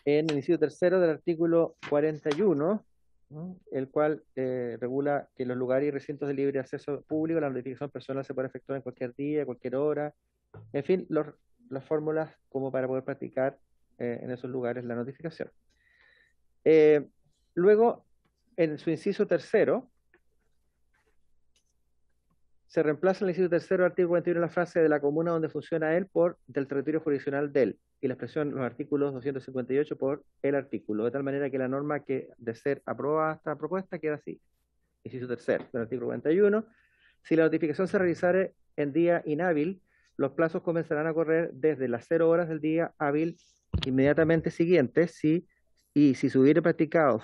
en el inciso 3 del artículo 41, ¿no? El cual regula que en los lugares y recintos de libre acceso público la notificación personal se puede efectuar en cualquier día, cualquier hora, en fin, las fórmulas como para poder practicar en esos lugares la notificación. Luego, en su inciso 3, se reemplaza en el inciso 3 del artículo 41 la frase de la comuna donde funciona él por del territorio jurisdiccional de él, y la expresión los artículos 258 por el artículo, de tal manera que la norma que de ser aprobada esta propuesta queda así. Inciso 3 del artículo 41. Si la notificación se realizare en día inhábil, los plazos comenzarán a correr desde las 0 horas del día hábil inmediatamente siguiente, si se hubiera practicado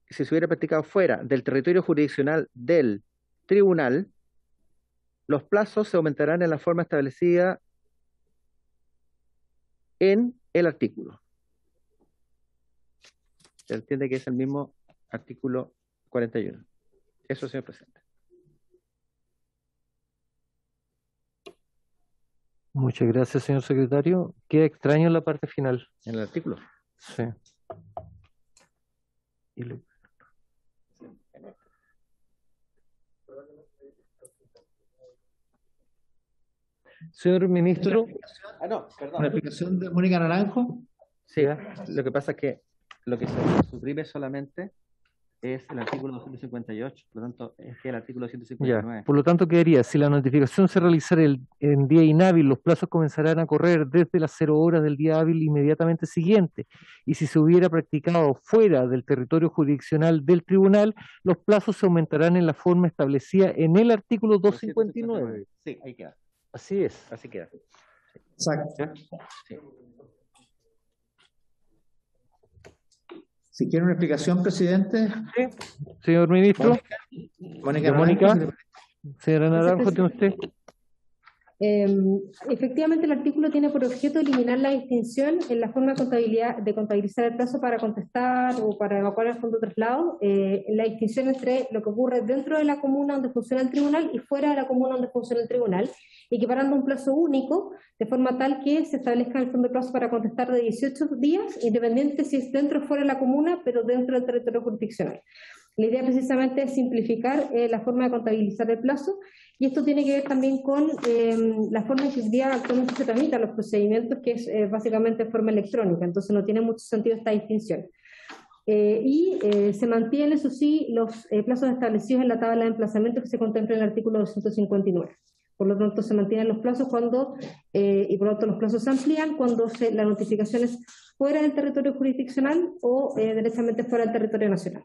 si se hubiera practicado fuera del territorio jurisdiccional del tribunal, los plazos se aumentarán en la forma establecida en el artículo. Se entiende que es el mismo artículo 41. Eso, señor presidente. Muchas gracias, señor secretario. Queda extraño la parte final. En el artículo. Sí. Señor ministro. No, perdón. ¿La aplicación de Mónica Naranjo? Sí, lo que pasa es que lo que se suprime solamente es el artículo 258, por lo tanto, es que el artículo 159. Ya, por lo tanto, quedaría, si la notificación se realizara en día inhábil, los plazos comenzarán a correr desde las 0 horas del día hábil inmediatamente siguiente, y si se hubiera practicado fuera del territorio jurisdiccional del tribunal, los plazos se aumentarán en la forma establecida en el artículo 259. Sí, ahí queda. Así es. Así queda. Exacto. Sí. Si quiere una explicación, presidente. Sí. Señor ministro. Mónica Mónica. Naranjo. Señora Naranjo, ¿tiene usted? Efectivamente, el artículo tiene por objeto eliminar la distinción en la forma de contabilizar el plazo para contestar o para evacuar el fondo de traslado, la distinción entre lo que ocurre dentro de la comuna donde funciona el tribunal y fuera de la comuna donde funciona el tribunal, equiparando un plazo único de forma tal que se establezca el fondo de plazo para contestar de 18 días, independiente si es dentro o fuera de la comuna, pero dentro del territorio jurisdiccional. La idea precisamente es simplificar la forma de contabilizar el plazo, y esto tiene que ver también con la forma en que hoy día actualmente se tramitan los procedimientos, que es básicamente de forma electrónica, entonces no tiene mucho sentido esta distinción. Se mantienen, eso sí, los plazos establecidos en la tabla de emplazamientos que se contempla en el artículo 259. Por lo tanto, se mantienen los plazos y por lo tanto los plazos se amplían cuando la notificación es fuera del territorio jurisdiccional o directamente fuera del territorio nacional.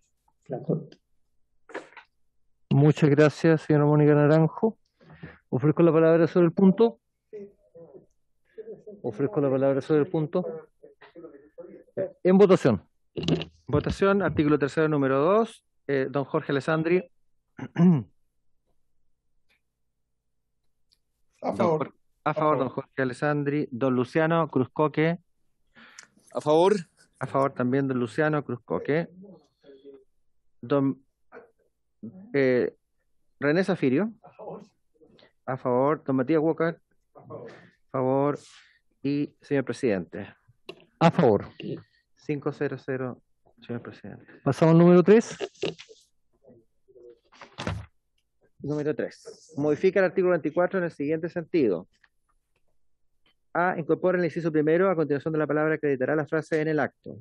Muchas gracias, señora Mónica Naranjo. Ofrezco la palabra sobre el punto. En votación. Votación, artículo 3º, número 2. Don Jorge Alessandri. A favor. A favor, don Jorge Alessandri. Don Luciano Cruzcoque. A favor. A favor también don Luciano Cruzcoque. Don René Zafirio. A favor. Don Matías Walker. A favor. Y señor presidente. A favor. 5-0-0, señor presidente. Pasamos al número 3. Número 3. Modifica el artículo 24 en el siguiente sentido. A. Incorpora el inciso primero a continuación de la palabra acreditará la frase en el acto.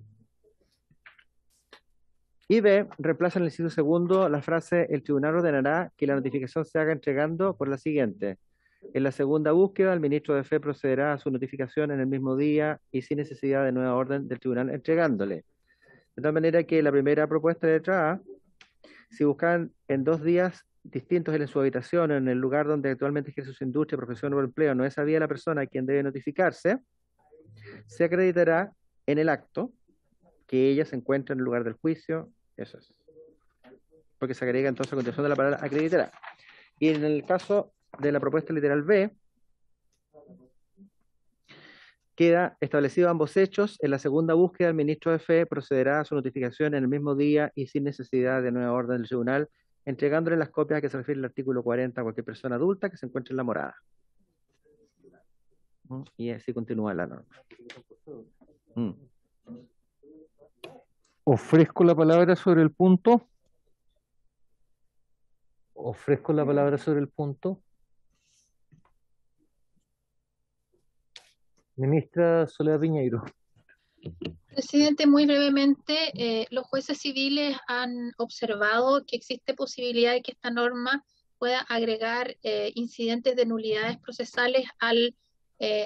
Y B. Reemplaza en el inciso segundo la frase el tribunal ordenará que la notificación se haga entregando por la siguiente. En la segunda búsqueda, el ministro de Fe procederá a su notificación en el mismo día y sin necesidad de nueva orden del tribunal entregándole. De tal manera que la primera propuesta de letra A, si buscan en 2 días distintos en su habitación o en el lugar donde actualmente ejerce su industria, profesión o empleo, no es sabida la persona a quien debe notificarse, se acreditará en el acto que ella se encuentra en el lugar del juicio. Eso es. Porque se agrega entonces a continuación de la palabra acreditará. Y en el caso de la propuesta literal B, queda establecido ambos hechos. En la segunda búsqueda, el ministro de Fe procederá a su notificación en el mismo día y sin necesidad de nueva orden del tribunal, entregándole las copias a que se refiere el artículo 40 a cualquier persona adulta que se encuentre en la morada. Y así continúa la norma. Ofrezco la palabra sobre el punto. Ministra Soledad Piñeiro. Presidente, muy brevemente, los jueces civiles han observado que existe posibilidad de que esta norma pueda agregar incidentes de nulidades procesales al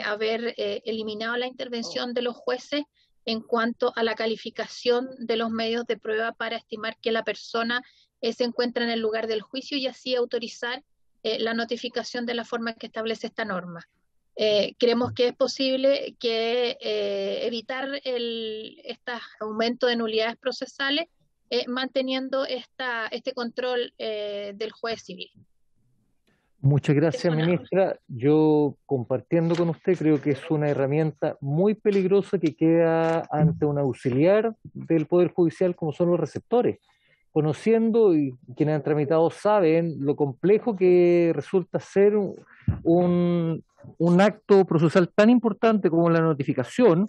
haber eliminado la intervención de los jueces en cuanto a la calificación de los medios de prueba para estimar que la persona se encuentra en el lugar del juicio y así autorizar la notificación de la forma que establece esta norma. Creemos que es posible que evitar este aumento de nulidades procesales manteniendo este control del juez civil. Muchas gracias, ministra. Yo, compartiendo con usted, creo que es una herramienta muy peligrosa que queda ante un auxiliar del Poder Judicial como son los receptores. Conociendo, y quienes han tramitado saben, lo complejo que resulta ser un acto procesal tan importante como la notificación,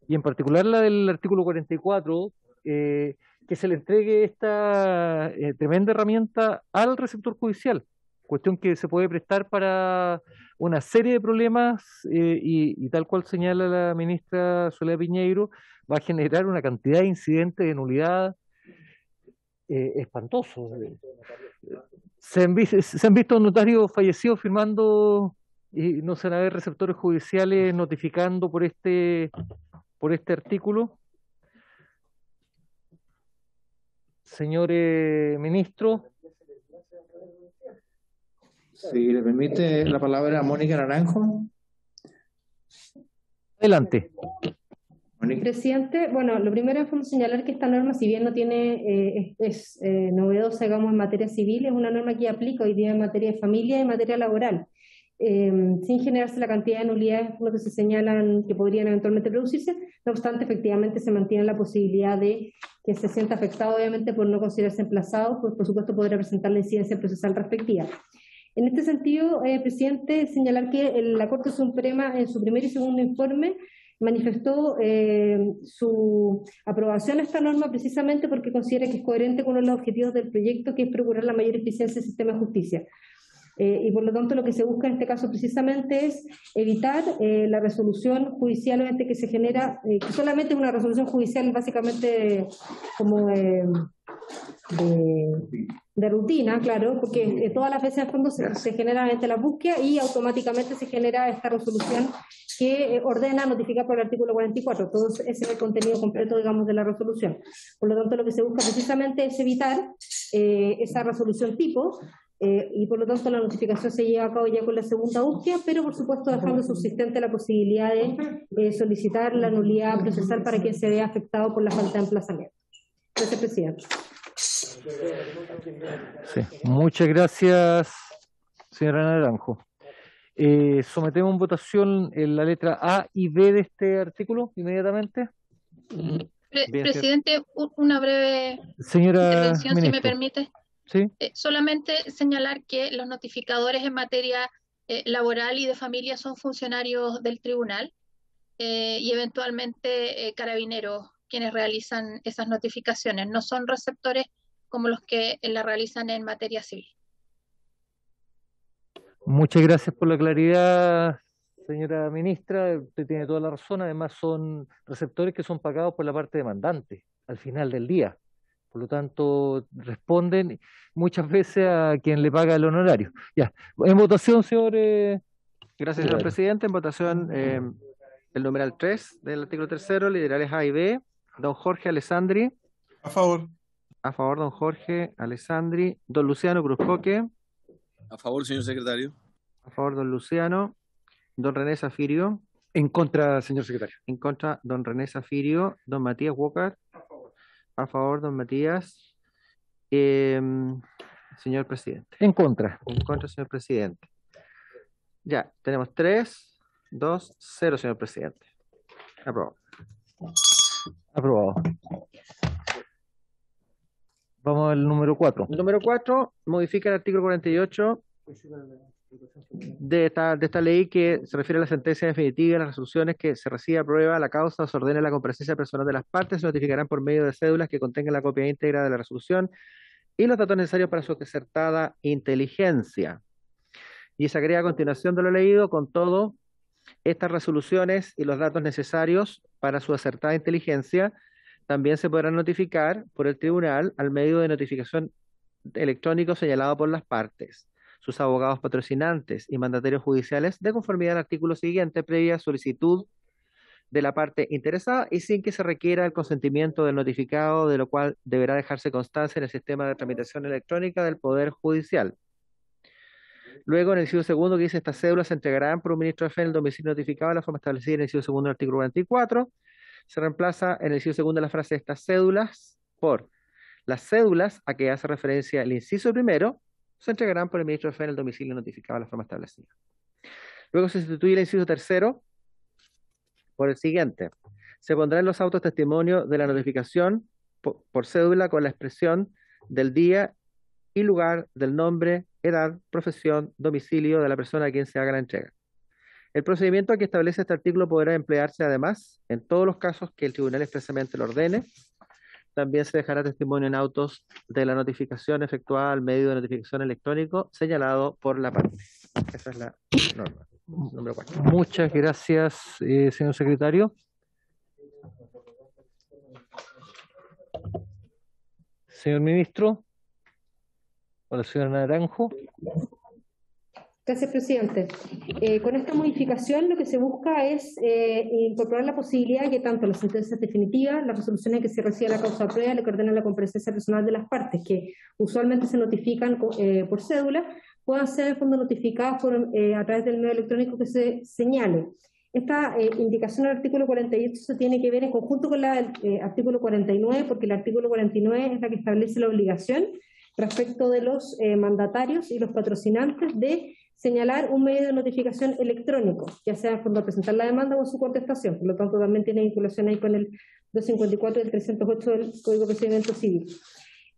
y en particular la del artículo 44, que se le entregue esta tremenda herramienta al receptor judicial. Cuestión que se puede prestar para una serie de problemas y tal cual señala la ministra Soledad Piñeiro, va a generar una cantidad de incidentes de nulidad espantosos. Se han visto notarios fallecidos firmando y no se van a ver receptores judiciales notificando por este artículo. Señor ministro. Si le permite la palabra a Mónica Naranjo. Adelante. Presidente, bueno, lo primero es señalar que esta norma, si bien no tiene, es novedosa, digamos, en materia civil, es una norma que aplica hoy día en materia de familia y en materia laboral. sin generarse la cantidad de nulidades que se señalan que podrían eventualmente producirse. No obstante, efectivamente se mantiene la posibilidad de que se sienta afectado, obviamente, por no considerarse emplazado, pues por supuesto podrá presentar la incidencia procesal respectiva. En este sentido, presidente, señalar que la Corte Suprema en su primer y segundo informe manifestó su aprobación a esta norma precisamente porque considera que es coherente con uno de los objetivos del proyecto, que es procurar la mayor eficiencia del sistema de justicia. Y por lo tanto lo que se busca en este caso precisamente es evitar la resolución judicial obviamente que se genera, que solamente es una resolución judicial básicamente como de rutina, claro, porque todas las veces en el fondo se genera la búsqueda y automáticamente se genera esta resolución que ordena notificar por el artículo 44. Todo ese es el contenido completo, digamos, de la resolución. Por lo tanto, lo que se busca precisamente es evitar esa resolución tipo, y por lo tanto la notificación se lleva a cabo ya con la segunda búsqueda, pero por supuesto dejando subsistente la posibilidad de solicitar la nulidad procesal para quien se vea afectado por la falta de emplazamiento. Gracias, presidente. Sí. Muchas gracias, señora Naranjo. Sometemos en votación la letra A y B de este artículo inmediatamente. Presidente, una breve señora intervención, si me permite. ¿Sí? Solamente señalar que los notificadores en materia laboral y de familia son funcionarios del tribunal y eventualmente carabineros quienes realizan esas notificaciones. No son receptores como los que la realizan en materia civil. Muchas gracias por la claridad, señora ministra. Usted tiene toda la razón. Además, son receptores que son pagados por la parte demandante al final del día. Por lo tanto, responden muchas veces a quien le paga el honorario. Ya, en votación, señor. Gracias, señor presidente. En votación, el numeral 3 del artículo 3º, literales A y B. Don Jorge Alessandri. A favor. A favor, don Jorge Alessandri. Don Luciano Cruzcoque. A favor, señor secretario. A favor, don Luciano. Don René Zafirio. En contra, señor secretario. En contra, don René Zafirio. Don Matías Walker. A favor, don Matías. Señor presidente. En contra. En contra, señor presidente. Ya, tenemos 3, 2, 0, señor presidente. Aprobado. Aprobado. Vamos al número 4. El número 4 modifica el artículo 48 de esta ley, que se refiere a la sentencia definitiva y las resoluciones que se reciba, aprueba la causa o se ordene la comparecencia personal de las partes, se notificarán por medio de cédulas que contengan la copia íntegra de la resolución y los datos necesarios para su acertada inteligencia. Y se agrega a continuación de lo leído: con todo, estas resoluciones y los datos necesarios para su acertada inteligencia también se podrán notificar por el tribunal al medio de notificación electrónico señalado por las partes, sus abogados patrocinantes y mandatarios judiciales, de conformidad al artículo siguiente, previa solicitud de la parte interesada y sin que se requiera el consentimiento del notificado, de lo cual deberá dejarse constancia en el sistema de tramitación electrónica del Poder Judicial. Luego, en el inciso segundo, que dice: estas cédulas se entregarán por un ministro de fe en el domicilio notificado de la forma establecida en el inciso segundo del artículo 44. Se reemplaza en el inciso segundo la frase "estas cédulas" por "las cédulas a que hace referencia el inciso primero se entregarán por el ministro de fe en el domicilio notificado de la forma establecida". Luego se sustituye el inciso tercero por el siguiente: se pondrá en los autos testimonio de la notificación por cédula con la expresión del día y lugar del nombre, edad, profesión, domicilio de la persona a quien se haga la entrega. El procedimiento que establece este artículo podrá emplearse además en todos los casos que el tribunal expresamente lo ordene. También se dejará testimonio en autos de la notificación efectuada al medio de notificación electrónico señalado por la parte. Esa es la norma. Número 4. Muchas gracias, señor secretario. Señor ministro. Hola, señora Naranjo. Gracias, presidente. Con esta modificación lo que se busca es incorporar la posibilidad de que tanto las sentencias definitivas, las resoluciones que se reciba la causa de prueba, le que ordena la comparecencia personal de las partes, que usualmente se notifican por cédula, puedan ser en fondo notificadas a través del medio electrónico que se señale. Esta indicación del artículo 48 se tiene que ver en conjunto con la del artículo 49, porque el artículo 49 es la que establece la obligación respecto de los mandatarios y los patrocinantes de señalar un medio de notificación electrónico, ya sea cuando presentar la demanda o en su contestación. Por lo tanto, también tiene vinculación ahí con el 254 y el 308 del Código de Procedimiento Civil.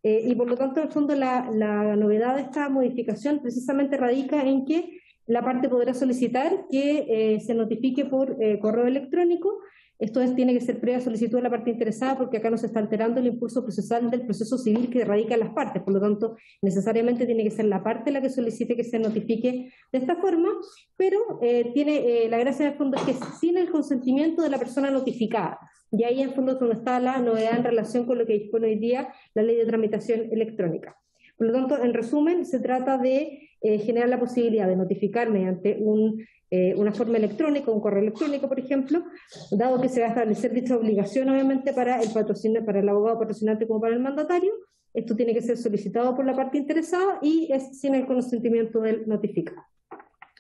Y por lo tanto, en el fondo, la novedad de esta modificación precisamente radica en que la parte podrá solicitar que se notifique por correo electrónico. Esto tiene que ser previa solicitud de la parte interesada, porque acá no se está alterando el impulso procesal del proceso civil que radica en las partes. Por lo tanto, necesariamente tiene que ser la parte la que solicite que se notifique de esta forma, pero tiene la gracia del fondo es que sin el consentimiento de la persona notificada. Y ahí en fondo es donde está la novedad en relación con lo que dispone hoy día la ley de tramitación electrónica. Por lo tanto, en resumen, se trata de generar la posibilidad de notificar mediante una forma electrónica, un correo electrónico, por ejemplo, dado que se va a establecer dicha obligación, obviamente, para el abogado patrocinante como para el mandatario. Esto tiene que ser solicitado por la parte interesada y es sin el consentimiento del notificado.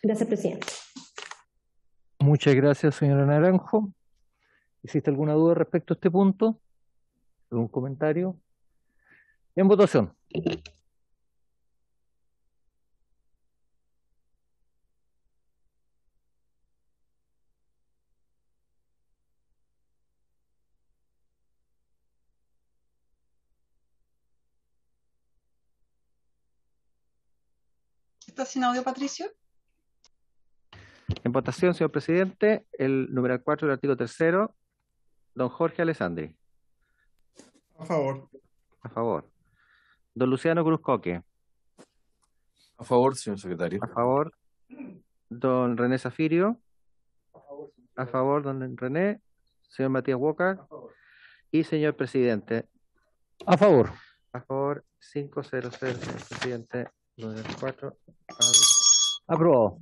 Gracias, presidente. Muchas gracias, señora Naranjo. ¿Existe alguna duda respecto a este punto? ¿Algún comentario? En votación. ¿Está sin audio, Patricio? En votación, señor presidente, el numeral 4 del artículo 3º, don Jorge Alessandri. A favor. A favor. Don Luciano Cruzcoque. A favor, señor secretario. A favor. Don René Zafirio. A favor, don René. Señor Matías Walker. Y señor presidente. A favor. A favor, 5-0-0, señor presidente. Numeral 4. Aprobado.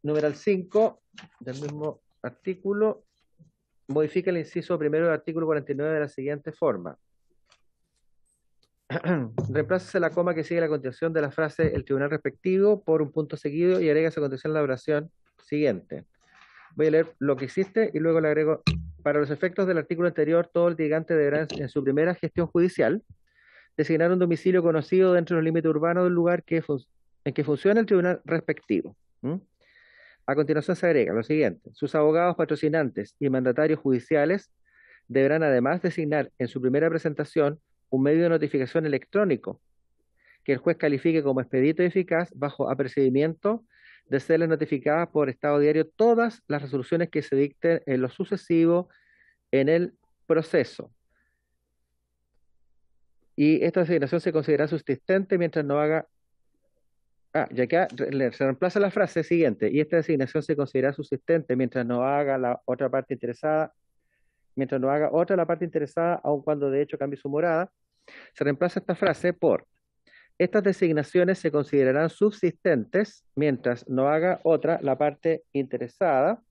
Numeral 5 del mismo artículo modifica el inciso primero del artículo 49 de la siguiente forma. Reemplázase la coma que sigue la continuación de la frase el tribunal respectivo por un punto seguido y agrega a continuación la oración siguiente. Voy a leer lo que existe y luego le agrego: para los efectos del artículo anterior, todo litigante deberá en su primera gestión judicial designar un domicilio conocido dentro de los límites urbanos del lugar en que funciona el tribunal respectivo. A continuación se agrega lo siguiente: sus abogados patrocinantes y mandatarios judiciales deberán además designar en su primera presentación un medio de notificación electrónico que el juez califique como expedito y eficaz bajo apercibimiento de serles notificadas por Estado Diario todas las resoluciones que se dicten en lo sucesivo en el proceso. Y esta designación se considera subsistente mientras no haga... ya que se reemplaza la frase siguiente: y esta designación se considera subsistente mientras no haga la otra parte interesada, mientras no haga otra la parte interesada, aun cuando de hecho cambie su morada. Se reemplaza esta frase por: estas designaciones se considerarán subsistentes mientras no haga otra la parte interesada,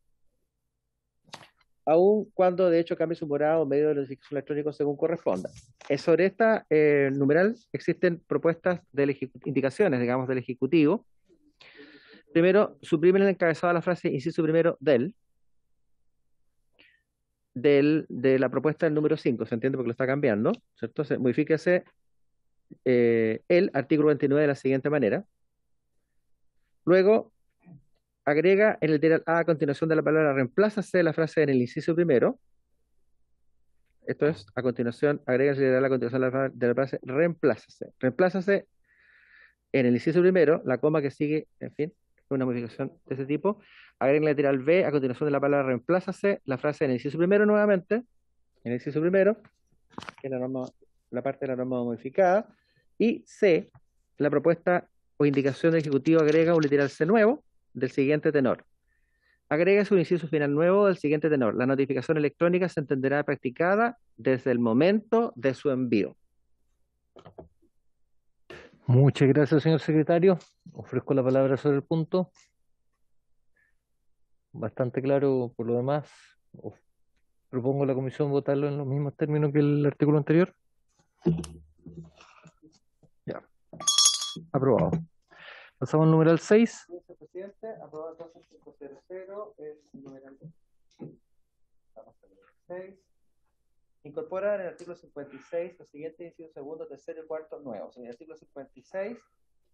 aun cuando de hecho cambie su morada o medio de notificación electrónico según corresponda. Sobre esta numeral existen propuestas de indicaciones, digamos, del Ejecutivo. Primero, suprimen el encabezado de la frase inciso primero de la propuesta del número 5, se entiende porque lo está cambiando, ¿cierto? Modifíquese el artículo 29 de la siguiente manera. Luego, agrega en el literal A a continuación de la palabra reemplázase la frase en el inciso primero. Esto es, a continuación, agrega en el literal A a continuación de la frase reemplázase. Reemplázase en el inciso primero, la coma que sigue, en fin, una modificación de ese tipo. Agrega en el literal B a continuación de la palabra reemplázase la frase en el inciso primero nuevamente, en el inciso primero, que es la parte de la norma modificada. Y C, la propuesta o indicación del Ejecutivo agrega un literal C nuevo del siguiente tenor. Agrega un inciso final nuevo del siguiente tenor: la notificación electrónica se entenderá practicada desde el momento de su envío. Muchas gracias, señor secretario. Ofrezco la palabra sobre el punto. Bastante claro por lo demás. Propongo a la comisión votarlo en los mismos términos que el artículo anterior. Ya. Aprobado. Pasamos al numeral 6. Señor presidente, aprobado entonces 500, el numeral 6. incorpora en el artículo 56 los siguientes incisos segundo, tercero y cuarto nuevos. En el artículo 56,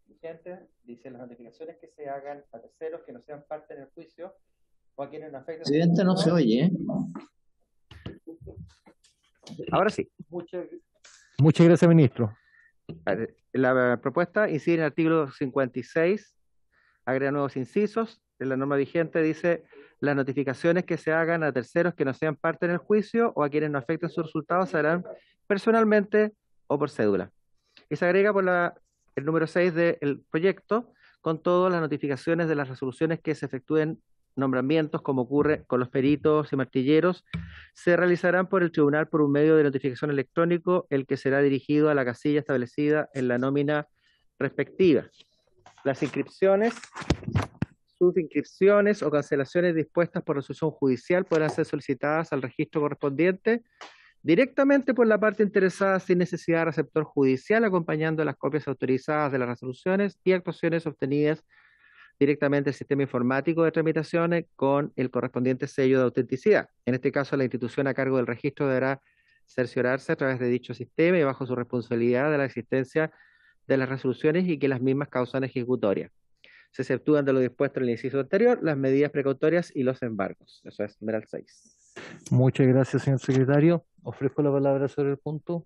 vigente, dice las notificaciones que se hagan a terceros que no sean parte del juicio o a quienes no afecten. Presidente, no se oye, ¿eh? Ahora sí. Muchas gracias, ministro. La propuesta incide en el artículo 56, agrega nuevos incisos. En la norma vigente dice las notificaciones que se hagan a terceros que no sean parte en el juicio o a quienes no afecten sus resultados se harán personalmente o por cédula. Y se agrega por el número 6 del proyecto con todas las notificaciones de las resoluciones que se efectúen nombramientos, como ocurre con los peritos y martilleros, se realizarán por el tribunal por un medio de notificación electrónico, el que será dirigido a la casilla establecida en la nómina respectiva. Las inscripciones, sus inscripciones o cancelaciones dispuestas por resolución judicial podrán ser solicitadas al registro correspondiente directamente por la parte interesada sin necesidad de receptor judicial, acompañando las copias autorizadas de las resoluciones y actuaciones obtenidas directamente del sistema informático de tramitaciones con el correspondiente sello de autenticidad. En este caso, la institución a cargo del registro deberá cerciorarse a través de dicho sistema y bajo su responsabilidad de la existencia de las resoluciones y que las mismas causan ejecutorias. Se exceptúan de lo dispuesto en el inciso anterior las medidas precautorias y los embargos. Eso es numeral 6. Muchas gracias, señor secretario. Ofrezco la palabra sobre el punto.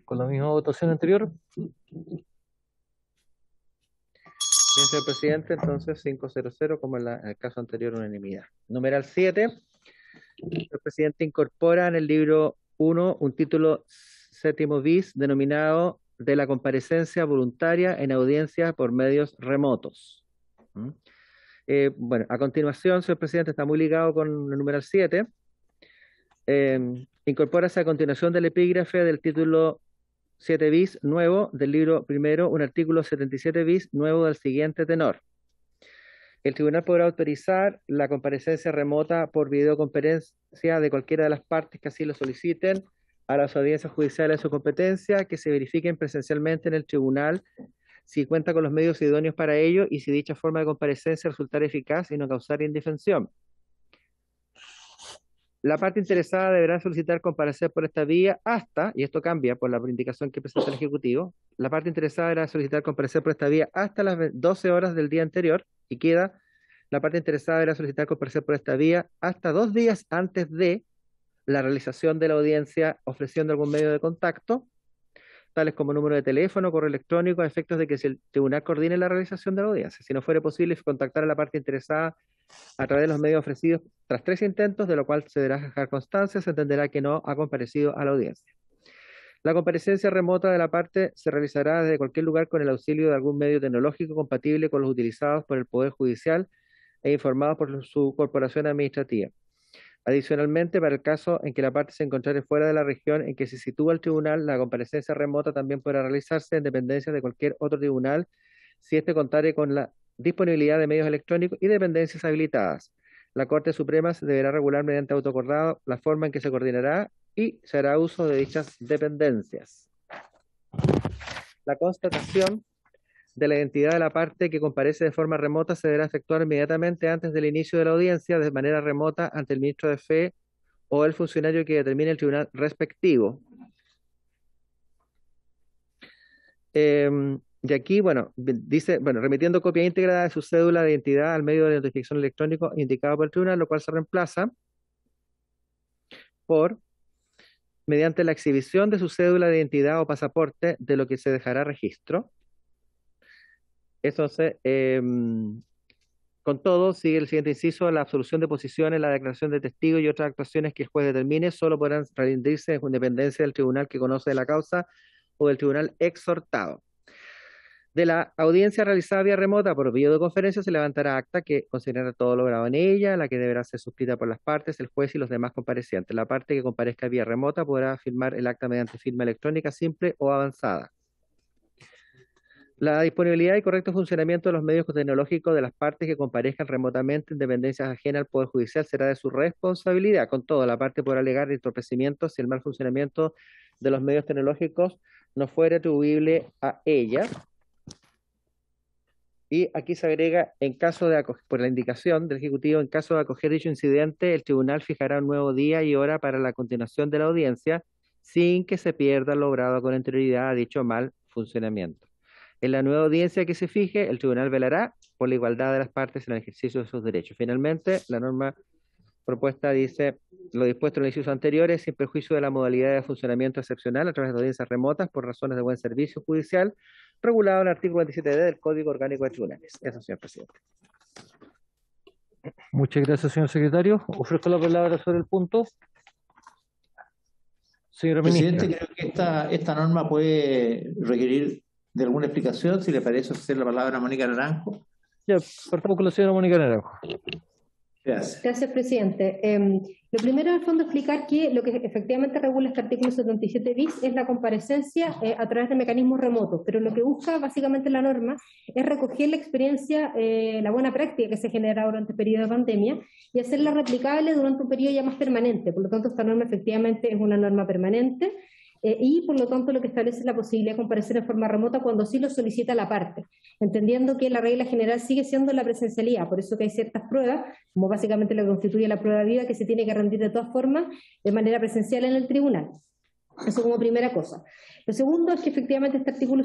Con la misma votación anterior. Bien, señor presidente, entonces 500, como en el caso anterior, unanimidad. Numeral 7. El presidente incorpora en el libro 1 un título séptimo bis denominado de la comparecencia voluntaria en audiencia por medios remotos. Bueno, a continuación, señor presidente, está muy ligado con el numeral 7. Incorpórase a continuación del epígrafe del título 7 bis nuevo del libro primero un artículo 77 bis nuevo del siguiente tenor. El tribunal podrá autorizar la comparecencia remota por videoconferencia de cualquiera de las partes que así lo soliciten a las audiencias judiciales de su competencia, que se verifiquen presencialmente en el tribunal si cuenta con los medios idóneos para ello y si dicha forma de comparecencia resultara eficaz y no causar indefensión. La parte interesada deberá solicitar comparecer por esta vía hasta, y esto cambia por la indicación que presenta el Ejecutivo, la parte interesada deberá solicitar comparecer por esta vía hasta las 12 horas del día anterior y queda, la parte interesada deberá solicitar comparecer por esta vía hasta 2 días antes de la realización de la audiencia ofreciendo algún medio de contacto, tales como número de teléfono, correo electrónico, a efectos de que el tribunal coordine la realización de la audiencia. Si no fuera posible, contactar a la parte interesada a través de los medios ofrecidos tras 3 intentos, de lo cual se deberá dejar constancia, se entenderá que no ha comparecido a la audiencia. La comparecencia remota de la parte se realizará desde cualquier lugar con el auxilio de algún medio tecnológico compatible con los utilizados por el Poder Judicial e informados por su corporación administrativa. Adicionalmente, para el caso en que la parte se encontrare fuera de la región en que se sitúa el tribunal, la comparecencia remota también podrá realizarse en dependencia de cualquier otro tribunal si éste contare con la disponibilidad de medios electrónicos y dependencias habilitadas. La Corte Suprema deberá regular mediante autoacordado la forma en que se coordinará y se hará uso de dichas dependencias. La constatación de la identidad de la parte que comparece de forma remota se deberá efectuar inmediatamente antes del inicio de la audiencia de manera remota ante el ministro de Fe o el funcionario que determine el tribunal respectivo. Y aquí, bueno, dice, remitiendo copia íntegra de su cédula de identidad al medio de notificación electrónico indicado por el tribunal, lo cual se reemplaza por mediante la exhibición de su cédula de identidad o pasaporte, de lo que se dejará registro. Entonces, con todo, sigue el siguiente inciso: la absolución de posiciones, la declaración de testigos y otras actuaciones que el juez determine solo podrán rendirse en independencia del tribunal que conoce la causa o del tribunal exhortado. De la audiencia realizada vía remota por videoconferencia se levantará acta que considerará todo lo grabado en ella, la que deberá ser suscrita por las partes, el juez y los demás comparecientes. La parte que comparezca vía remota podrá firmar el acta mediante firma electrónica simple o avanzada. La disponibilidad y correcto funcionamiento de los medios tecnológicos de las partes que comparezcan remotamente en dependencias ajenas al Poder Judicial será de su responsabilidad. Con todo, la parte podrá alegar entorpecimientos si el mal funcionamiento de los medios tecnológicos no fuera atribuible a ella. Y aquí se agrega, en caso de por la indicación del Ejecutivo, en caso de acoger dicho incidente, el tribunal fijará un nuevo día y hora para la continuación de la audiencia, sin que se pierda lo logrado con anterioridad a dicho mal funcionamiento. En la nueva audiencia que se fije, el tribunal velará por la igualdad de las partes en el ejercicio de sus derechos. Finalmente, la norma propuesta dice: lo dispuesto en los incisos anteriores, sin perjuicio de la modalidad de funcionamiento excepcional a través de audiencias remotas por razones de buen servicio judicial, regulado en el artículo 27D del Código Orgánico de Tribunales. Eso, señor presidente. Muchas gracias, señor secretario. Ofrezco la palabra sobre el punto. Señora ministra. Presidente, creo que esta norma puede requerir de alguna explicación. Si le parece hacer la palabra a Mónica Naranjo. Ya, partamos con la señora Mónica Naranjo. Gracias. Gracias, presidente. Lo primero, en el fondo, explicar que lo que efectivamente regula este artículo 77 bis es la comparecencia a través de mecanismos remotos, pero lo que busca básicamente la norma es recoger la experiencia, la buena práctica que se genera durante el periodo de pandemia y hacerla replicable durante un periodo ya más permanente. Por lo tanto, esta norma efectivamente es una norma permanente. Y por lo tanto lo que establece es la posibilidad de comparecer en forma remota cuando sí lo solicita la parte, entendiendo que la regla general sigue siendo la presencialidad, por eso que hay ciertas pruebas, como básicamente lo que constituye la prueba viva, que se tiene que rendir de todas formas de manera presencial en el tribunal. Eso como primera cosa. Lo segundo es que efectivamente este artículo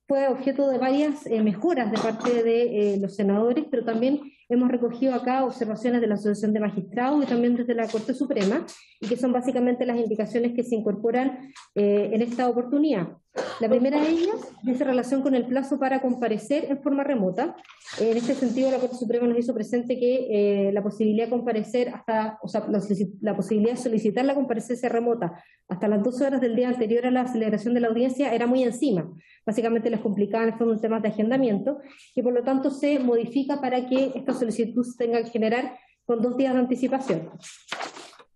fue objeto de varias mejoras de parte de los senadores, pero también hemos recogido acá observaciones de la Asociación de Magistrados y también desde la Corte Suprema, y que son básicamente las indicaciones que se incorporan en esta oportunidad. La primera de ellas es en relación con el plazo para comparecer en forma remota. En este sentido, la Corte Suprema nos hizo presente que la posibilidad de comparecer la posibilidad de solicitar la comparecencia remota hasta las 12 horas del día anterior a la celebración de la audiencia era muy encima. Básicamente les complicaba en forma temas de agendamiento, y por lo tanto se modifica para que esta solicitud se tenga que generar con 2 días de anticipación.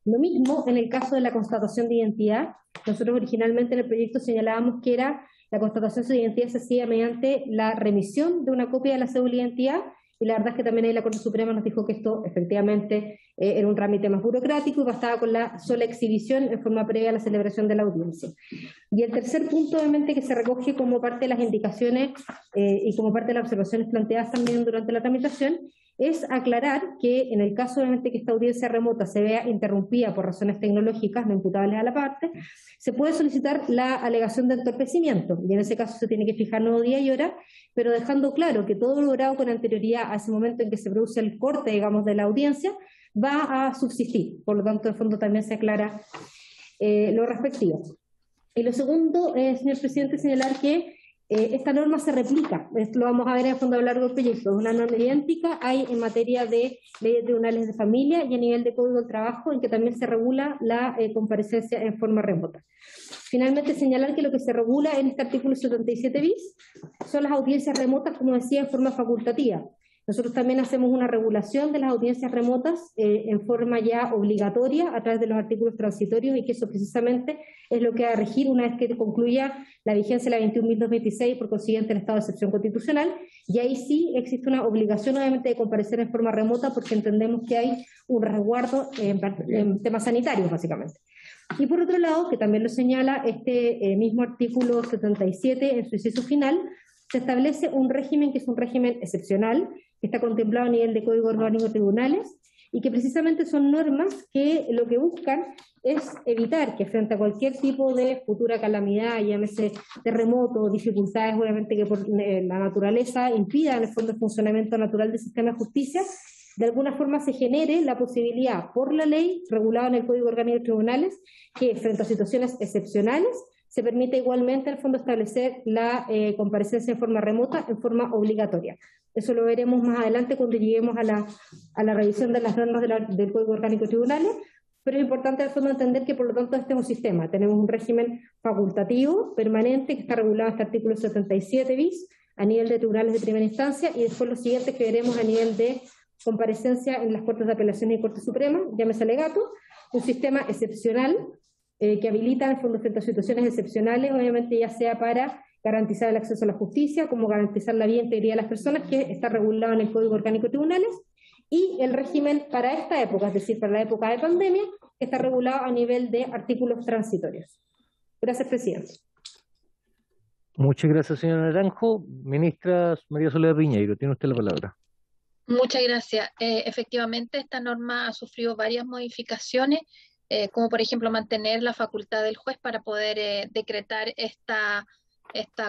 Lo mismo en el caso de la constatación de identidad. Nosotros originalmente en el proyecto señalábamos que la constatación de identidad se hacía mediante la remisión de una copia de la cédula de identidad, y la verdad es que también ahí la Corte Suprema nos dijo que esto efectivamente era un trámite más burocrático y bastaba con la sola exhibición en forma previa a la celebración de la audiencia. Y el tercer punto, obviamente, que se recoge como parte de las indicaciones y como parte de las observaciones planteadas también durante la tramitación, es aclarar que en el caso obviamente que esta audiencia remota se vea interrumpida por razones tecnológicas no imputables a la parte, se puede solicitar la alegación de entorpecimiento, y en ese caso se tiene que fijar nuevo día y hora, pero dejando claro que todo lo logrado con anterioridad a ese momento en que se produce el corte, digamos, de la audiencia, va a subsistir. Por lo tanto, en fondo también se aclara lo respectivo. Y lo segundo, señor presidente, señalar que esta norma se replica, esto lo vamos a ver en fondo a lo largo del proyecto, es una norma idéntica, hay en materia de leyes tribunales de familia y a nivel de Código del Trabajo, en que también se regula la comparecencia en forma remota. Finalmente, señalar que lo que se regula en este artículo 77 bis son las audiencias remotas, como decía, en forma facultativa. Nosotros también hacemos una regulación de las audiencias remotas en forma ya obligatoria a través de los artículos transitorios, y que eso precisamente es lo que va a regir una vez que concluya la vigencia de la 21.226, por consiguiente el estado de excepción constitucional, y ahí sí existe una obligación obviamente de comparecer en forma remota, porque entendemos que hay un resguardo en temas sanitarios básicamente. Y por otro lado, que también lo señala este mismo artículo 77 en su inciso final, se establece un régimen que es un régimen excepcional, que está contemplado a nivel de Código Orgánico de Tribunales, y que precisamente son normas que lo que buscan es evitar que frente a cualquier tipo de futura calamidad, llámese terremoto, dificultades obviamente que por la naturaleza impidan el fondo de funcionamiento natural del sistema de justicia, de alguna forma se genere la posibilidad por la ley regulada en el Código Orgánico de Tribunales que frente a situaciones excepcionales se permite igualmente al fondo establecer la comparecencia en forma remota en forma obligatoria. Eso lo veremos más adelante cuando lleguemos a la revisión de las normas del Código Orgánico de Tribunales, pero es importante al fondo entender que por lo tanto este es un sistema. Tenemos un régimen facultativo, permanente, que está regulado en este artículo 77 bis, a nivel de tribunales de primera instancia, y después los siguientes que veremos a nivel de comparecencia en las Cortes de Apelaciones y Corte Suprema, llámese alegato, un sistema excepcional que habilita en fondo frente a situaciones excepcionales, obviamente ya sea para garantizar el acceso a la justicia, como garantizar la vida e integridad de las personas, que está regulado en el Código Orgánico de Tribunales, y el régimen para esta época, es decir, para la época de pandemia, que está regulado a nivel de artículos transitorios. Gracias, presidente. Muchas gracias, señora Naranjo. Ministra María Soledad Piñeiro, tiene usted la palabra. Muchas gracias. Efectivamente, esta norma ha sufrido varias modificaciones, como por ejemplo mantener la facultad del juez para poder decretar esta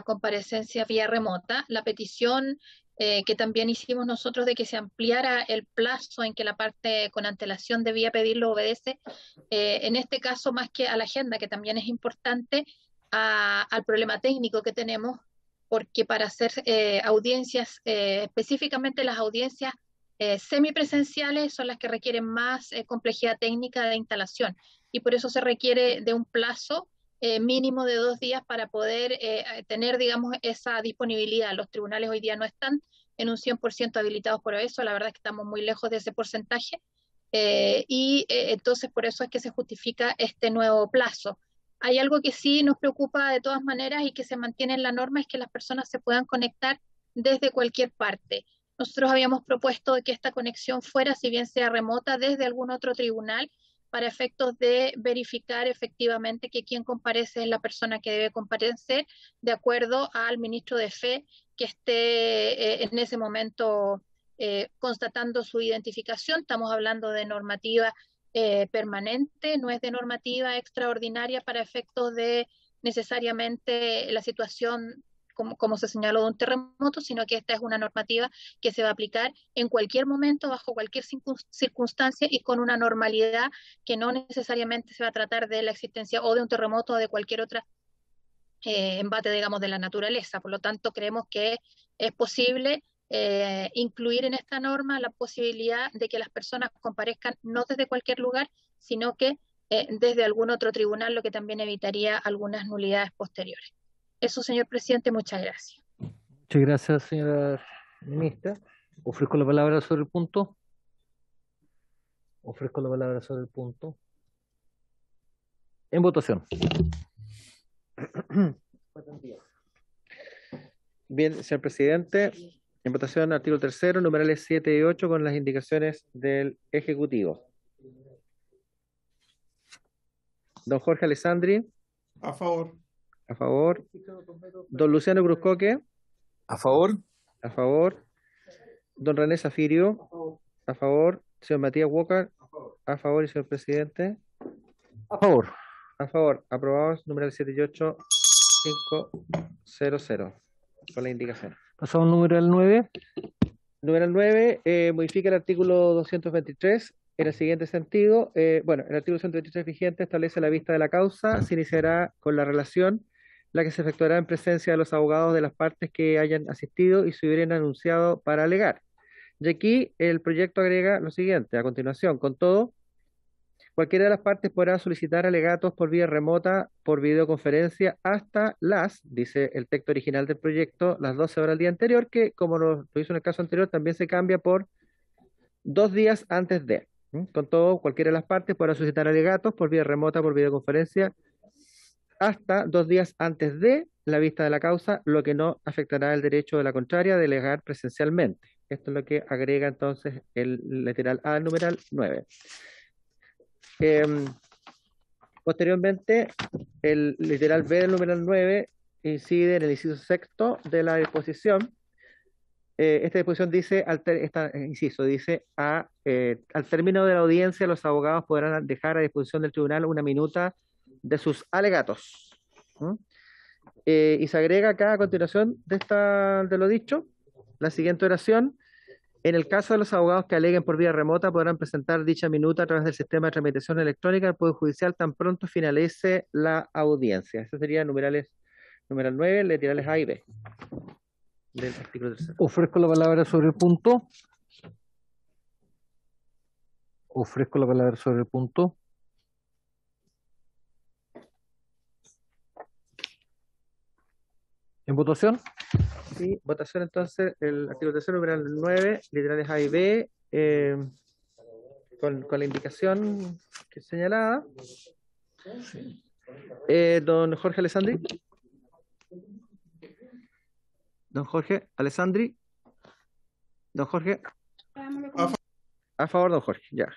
comparecencia vía remota. La petición que también hicimos nosotros de que se ampliara el plazo en que la parte con antelación debía pedirlo obedece, en este caso más que a la agenda, que también es importante, al problema técnico que tenemos, porque para hacer audiencias, específicamente las audiencias semipresenciales son las que requieren más complejidad técnica de instalación, y por eso se requiere de un plazo mínimo de 2 días para poder tener, digamos, esa disponibilidad. Los tribunales hoy día no están en un 100% habilitados por eso, la verdad es que estamos muy lejos de ese porcentaje, entonces por eso es que se justifica este nuevo plazo. Hay algo que sí nos preocupa de todas maneras y que se mantiene en la norma, es que las personas se puedan conectar desde cualquier parte. Nosotros habíamos propuesto que esta conexión fuera, si bien sea remota, desde algún otro tribunal, para efectos de verificar efectivamente que quien comparece es la persona que debe comparecer, de acuerdo al ministro de Fe que esté en ese momento constatando su identificación. Estamos hablando de normativa permanente, no es de normativa extraordinaria para efectos de necesariamente la situación, como se señaló, de un terremoto, sino que esta es una normativa que se va a aplicar en cualquier momento, bajo cualquier circunstancia y con una normalidad que no necesariamente se va a tratar de la existencia o de un terremoto o de cualquier otra embate, digamos, de la naturaleza. Por lo tanto, creemos que es posible incluir en esta norma la posibilidad de que las personas comparezcan no desde cualquier lugar, sino que desde algún otro tribunal, lo que también evitaría algunas nulidades posteriores. Eso, señor presidente, muchas gracias. Muchas gracias, señora ministra. Ofrezco la palabra sobre el punto. Ofrezco la palabra sobre el punto. En votación. Bien, señor presidente, en votación artículo 3º, numerales 7 y 8 con las indicaciones del Ejecutivo. Don Jorge Alessandri. A favor. A favor. Don Luciano Cruzcoque. A favor. A favor. Don René Zafirio. A favor. Señor Matías Walker. A favor. Y señor presidente. A favor. A favor. Aprobados. Numeral 7 y 8. 500. Con la indicación. Pasamos al numeral 9. Numeral 9 modifica el artículo 223 en el siguiente sentido. Bueno, el artículo 223 vigente establece la vista de la causa. Se iniciará con la relación, la que se efectuará en presencia de los abogados de las partes que hayan asistido y se hubieran anunciado para alegar. Y aquí el proyecto agrega lo siguiente: a continuación, con todo, cualquiera de las partes podrá solicitar alegatos por vía remota, por videoconferencia, hasta dice el texto original del proyecto, las 12 horas del día anterior, que como lo hizo en el caso anterior, también se cambia por 2 días antes de. Con todo, cualquiera de las partes podrá solicitar alegatos por vía remota, por videoconferencia, hasta 2 días antes de la vista de la causa, lo que no afectará el derecho de la contraria de alegar presencialmente. Esto es lo que agrega entonces el literal A del numeral 9. Posteriormente, el literal B del numeral 9 incide en el inciso 6º de la disposición. Esta disposición dice, al término de la audiencia, los abogados podrán dejar a disposición del tribunal una minuta de sus alegatos. Y se agrega acá a continuación de lo dicho, la siguiente oración: en el caso de los abogados que aleguen por vía remota, podrán presentar dicha minuta a través del sistema de tramitación electrónica del Poder Judicial tan pronto finalice la audiencia. Ese sería numeral 9, literales A y B del artículo 3. Ofrezco la palabra sobre el punto. Ofrezco la palabra sobre el punto. ¿En votación? Sí, votación entonces, el artículo 3, numeral 9, literales A y B, con la indicación que señalada. Don Jorge Alessandri. Don Jorge Alessandri. Don Jorge. A favor, don Jorge, ya.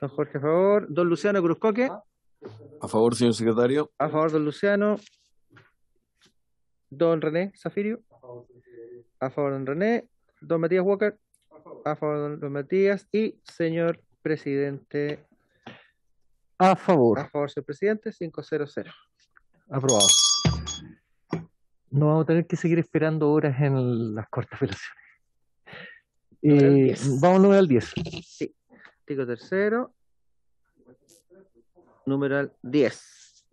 Don Jorge, a favor. Don Luciano Cruzcoque. A favor, señor secretario. A favor, don Luciano. Don René Zafirio. A favor, don René. Don Matías Walker. A favor, don Matías. Y señor presidente. A favor. A favor, señor presidente. 500. Aprobado. No vamos a tener que seguir esperando horas en las cortes apelaciones. Vamos al numeral 10. Sí. Artículo tercero. Numeral 10.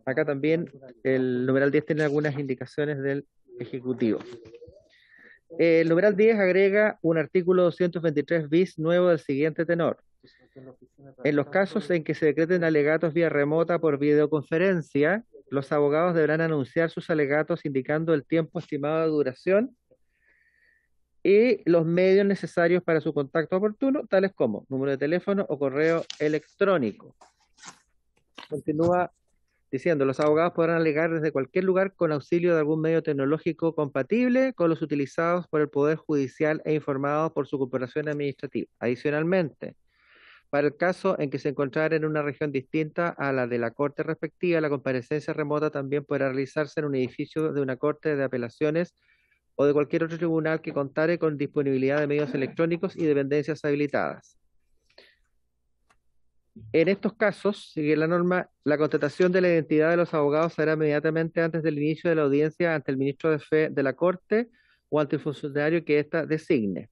Acá también el numeral 10 tiene algunas indicaciones del Ejecutivo. El numeral 10 agrega un artículo 223 bis nuevo del siguiente tenor. En los casos en que se decreten alegatos vía remota por videoconferencia, los abogados deberán anunciar sus alegatos indicando el tiempo estimado de duración y los medios necesarios para su contacto oportuno, tales como número de teléfono o correo electrónico. Continúa diciendo, los abogados podrán alegar desde cualquier lugar con auxilio de algún medio tecnológico compatible con los utilizados por el Poder Judicial e informados por su corporación administrativa. Adicionalmente, para el caso en que se encontrara en una región distinta a la de la corte respectiva, la comparecencia remota también podrá realizarse en un edificio de una corte de apelaciones o de cualquier otro tribunal que contare con disponibilidad de medios electrónicos y dependencias habilitadas. En estos casos, sigue la norma, la constatación de la identidad de los abogados se hará inmediatamente antes del inicio de la audiencia ante el ministro de Fe de la Corte o ante el funcionario que ésta designe.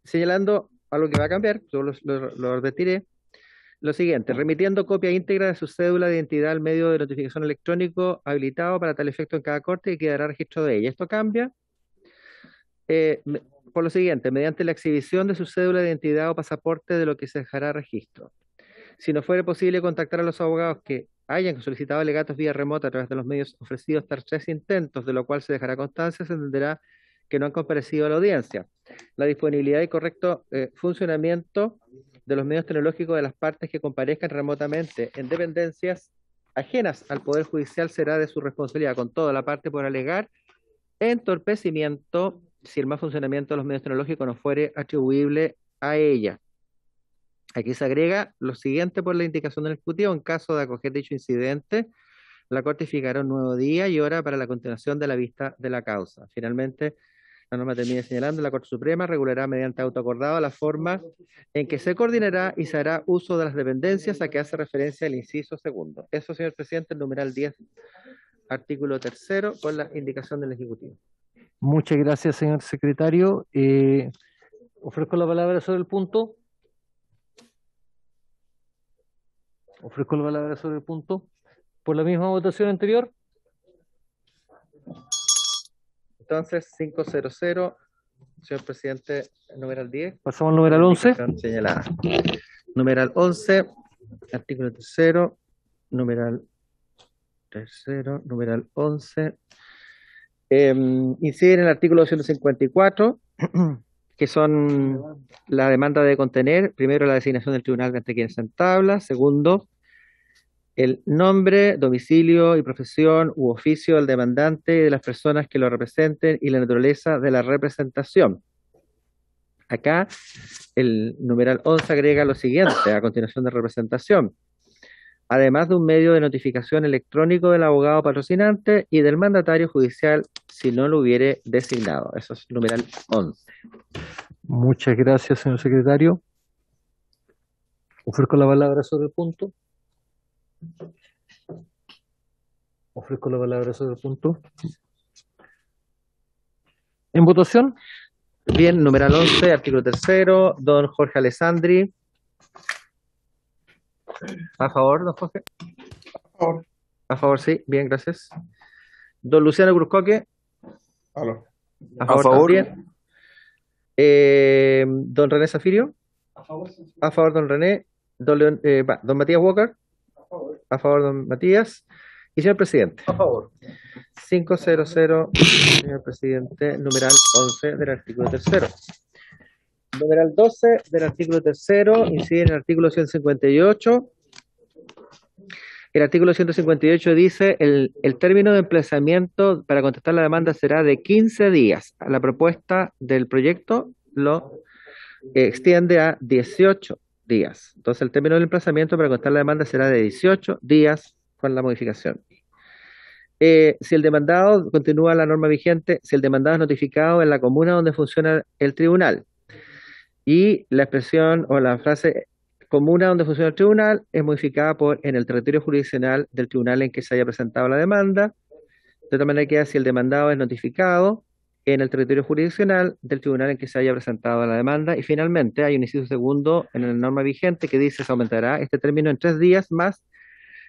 Señalando algo que va a cambiar, yo lo repetiré, lo siguiente, remitiendo copia íntegra de su cédula de identidad al medio de notificación electrónico habilitado para tal efecto en cada corte y quedará registro de ella. Esto cambia por lo siguiente, mediante la exhibición de su cédula de identidad o pasaporte de lo que se dejará registro. Si no fuere posible contactar a los abogados que hayan solicitado alegatos vía remota a través de los medios ofrecidos tras 3 intentos, de lo cual se dejará constancia, se entenderá que no han comparecido a la audiencia. La disponibilidad y correcto funcionamiento de los medios tecnológicos de las partes que comparezcan remotamente en dependencias ajenas al Poder Judicial será de su responsabilidad, con toda la parte por alegar entorpecimiento si el mal funcionamiento de los medios tecnológicos no fuere atribuible a ella. Aquí se agrega lo siguiente por la indicación del Ejecutivo: en caso de acoger dicho incidente, la Corte fijará un nuevo día y hora para la continuación de la vista de la causa. Finalmente, la norma termina señalando, la Corte Suprema regulará mediante auto acordado la forma en que se coordinará y se hará uso de las dependencias a que hace referencia el inciso segundo. Eso, señor presidente, el numeral 10, artículo 3, con la indicación del Ejecutivo. Muchas gracias, señor secretario. Ofrezco la palabra sobre el punto. Ofrezco la palabra sobre el punto. Por la misma votación anterior. Entonces, 500, señor presidente, numeral 10. Pasamos al numeral 11. Señalada. Numeral 11, artículo 3, numeral 3, numeral 11. Incide en el artículo 254, que son la demanda de contener, primero la designación del tribunal ante quien se entabla, segundo, el nombre, domicilio y profesión u oficio del demandante y de las personas que lo representen y la naturaleza de la representación. Acá el numeral 11 agrega lo siguiente, a continuación de representación: además de un medio de notificación electrónico del abogado patrocinante y del mandatario judicial si no lo hubiere designado. Eso es numeral 11. Muchas gracias, señor secretario. Ofrezco la palabra sobre el punto. Ofrezco la palabra sobre el punto. ¿En votación? Bien, numeral 11, artículo 3, don Jorge Alessandri. ¿A favor, don Jorge? A favor. A favor, sí. Bien, gracias. Don Luciano Cruzcoque. Aló. A favor. También. Don René Zafirio. A favor. A favor, don René. Don Matías Walker. A favor. A favor, don Matías. Y señor presidente. A favor. 500, señor presidente, numeral 11 del artículo 3. Numeral 12 del artículo 3 incide en el artículo 158. El artículo 158 dice, el término de emplazamiento para contestar la demanda será de 15 días. La propuesta del proyecto lo extiende a 18 días. Entonces, el término del emplazamiento para contestar la demanda será de 18 días con la modificación. Si el demandado, continúa la norma vigente, si el demandado es notificado en la comuna donde funciona el tribunal, y la expresión o la frase comuna donde funciona el tribunal es modificada por en el territorio jurisdiccional del tribunal en que se haya presentado la demanda, de tal manera que si el demandado es notificado en el territorio jurisdiccional del tribunal en que se haya presentado la demanda, y finalmente hay un inciso segundo en la norma vigente que dice se aumentará este término en 3 días más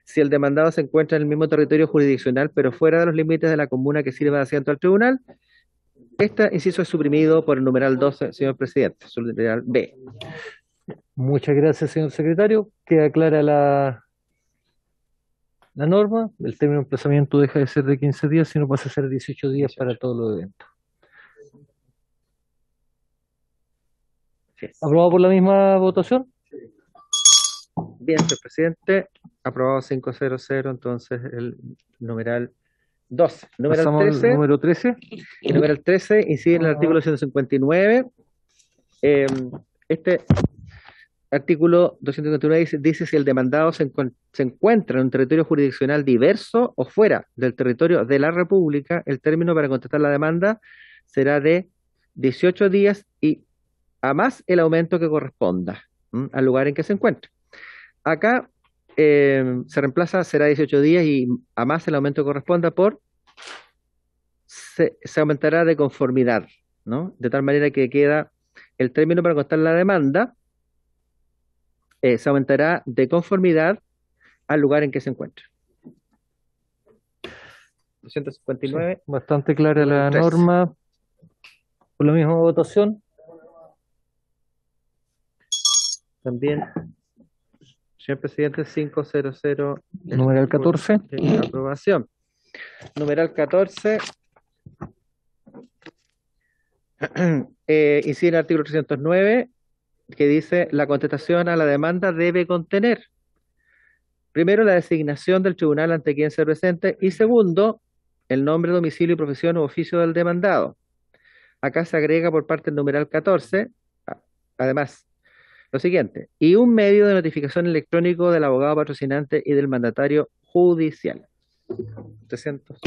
si el demandado se encuentra en el mismo territorio jurisdiccional pero fuera de los límites de la comuna que sirva de asiento al tribunal. Este inciso es suprimido por el numeral 12, señor presidente, numeral B. Muchas gracias, señor secretario. Queda clara la norma. El término de emplazamiento deja de ser de 15 días, sino pasa a ser 18 días para todos los eventos. ¿Aprobado por la misma votación? Bien, señor presidente. Aprobado 500, entonces el numeral 12. Numeral Pasamos 13. al número 13. El numeral 13 incide en el artículo 159. Este artículo 259 dice si el demandado se encuentra en un territorio jurisdiccional diverso o fuera del territorio de la República, el término para contestar la demanda será de 18 días y a más el aumento que corresponda al lugar en que se encuentre. Acá se reemplaza será 18 días y a más el aumento que corresponda por se aumentará de conformidad, ¿no? De tal manera que queda el término para contestar la demanda se aumentará de conformidad al lugar en que se encuentra. 259. Sí, bastante clara la 13. norma. Por la misma votación. También, señor presidente, 500. Numeral 14. Aprobación. Numeral 14. Incide en el artículo 309 que dice la contestación a la demanda debe contener primero la designación del tribunal ante quien se presente y segundo el nombre, domicilio, profesión u oficio del demandado. Acá se agrega por parte del numeral 14 además lo siguiente: y un medio de notificación electrónico del abogado patrocinante y del mandatario judicial. 300.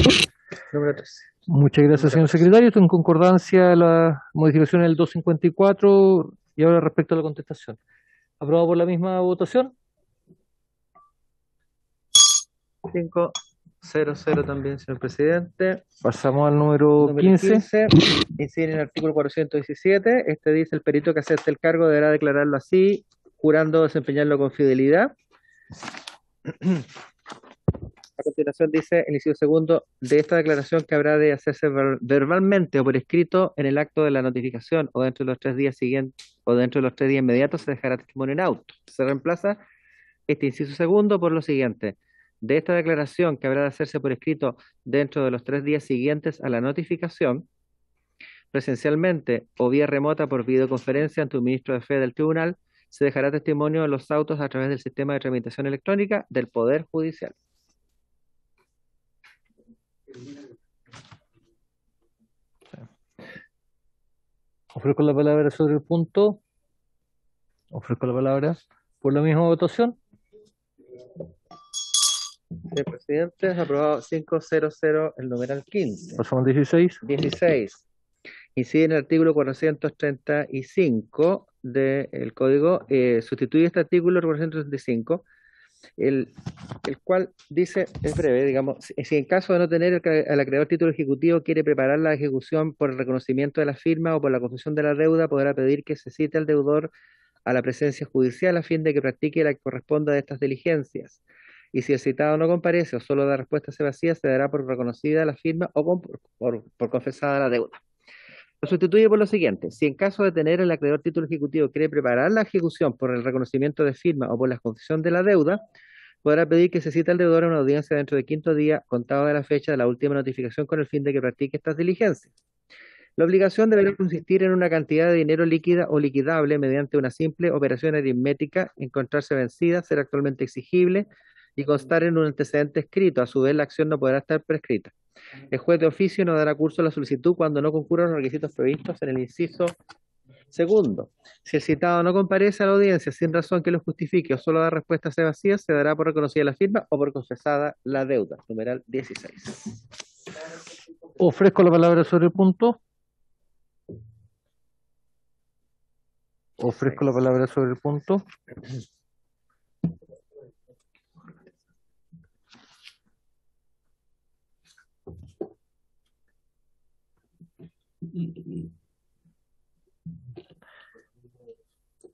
Número 13. Muchas gracias, señor secretario. Esto en concordancia a la modificación del 254 y ahora respecto a la contestación. ¿Aprobado por la misma votación? 500 también, señor presidente. Pasamos al número 15. Incide en el artículo 417. Este dice el perito que acepte el cargo deberá declararlo así, jurando desempeñarlo con fidelidad. A continuación dice el inciso segundo de esta declaración que habrá de hacerse verbalmente o por escrito en el acto de la notificación o dentro de los 3 días siguientes o dentro de los 3 días inmediatos se dejará testimonio en auto. Se reemplaza este inciso segundo por lo siguiente: de esta declaración que habrá de hacerse por escrito dentro de los 3 días siguientes a la notificación, presencialmente o vía remota por videoconferencia ante un ministro de fe del tribunal, se dejará testimonio en los autos a través del sistema de tramitación electrónica del Poder Judicial. Ofrezco la palabra sobre el punto. Ofrezco la palabra por la misma votación. Señor presidente, aprobado 500 el numeral 15. Pasamos al 16. 16. Incide en el artículo 435 del Código, sustituye este artículo 435, el cual dice, es breve, digamos, si en caso de no tener el acreedor título ejecutivo quiere preparar la ejecución por el reconocimiento de la firma o por la confesión de la deuda, podrá pedir que se cite al deudor a la presencia judicial a fin de que practique la que corresponda de estas diligencias. Y si el citado no comparece o solo da respuesta evasiva, se dará por reconocida la firma o por confesada la deuda. Lo sustituye por lo siguiente: si en caso de tener el acreedor título ejecutivo quiere preparar la ejecución por el reconocimiento de firma o por la confesión de la deuda, podrá pedir que se cite al deudor a una audiencia dentro de 5º día contado de la fecha de la última notificación con el fin de que practique estas diligencias. La obligación deberá consistir en una cantidad de dinero líquida o liquidable mediante una simple operación aritmética, encontrarse vencida, ser actualmente exigible y constar en un antecedente escrito. A su vez, la acción no podrá estar prescrita. El juez de oficio no dará curso a la solicitud cuando no concurran los requisitos previstos en el inciso Segundo, si el citado no comparece a la audiencia sin razón que lo justifique o solo da respuestas evasivas, se dará por reconocida la firma o por confesada la deuda. Numeral 16. Ofrezco la palabra sobre el punto. Ofrezco la palabra sobre el punto.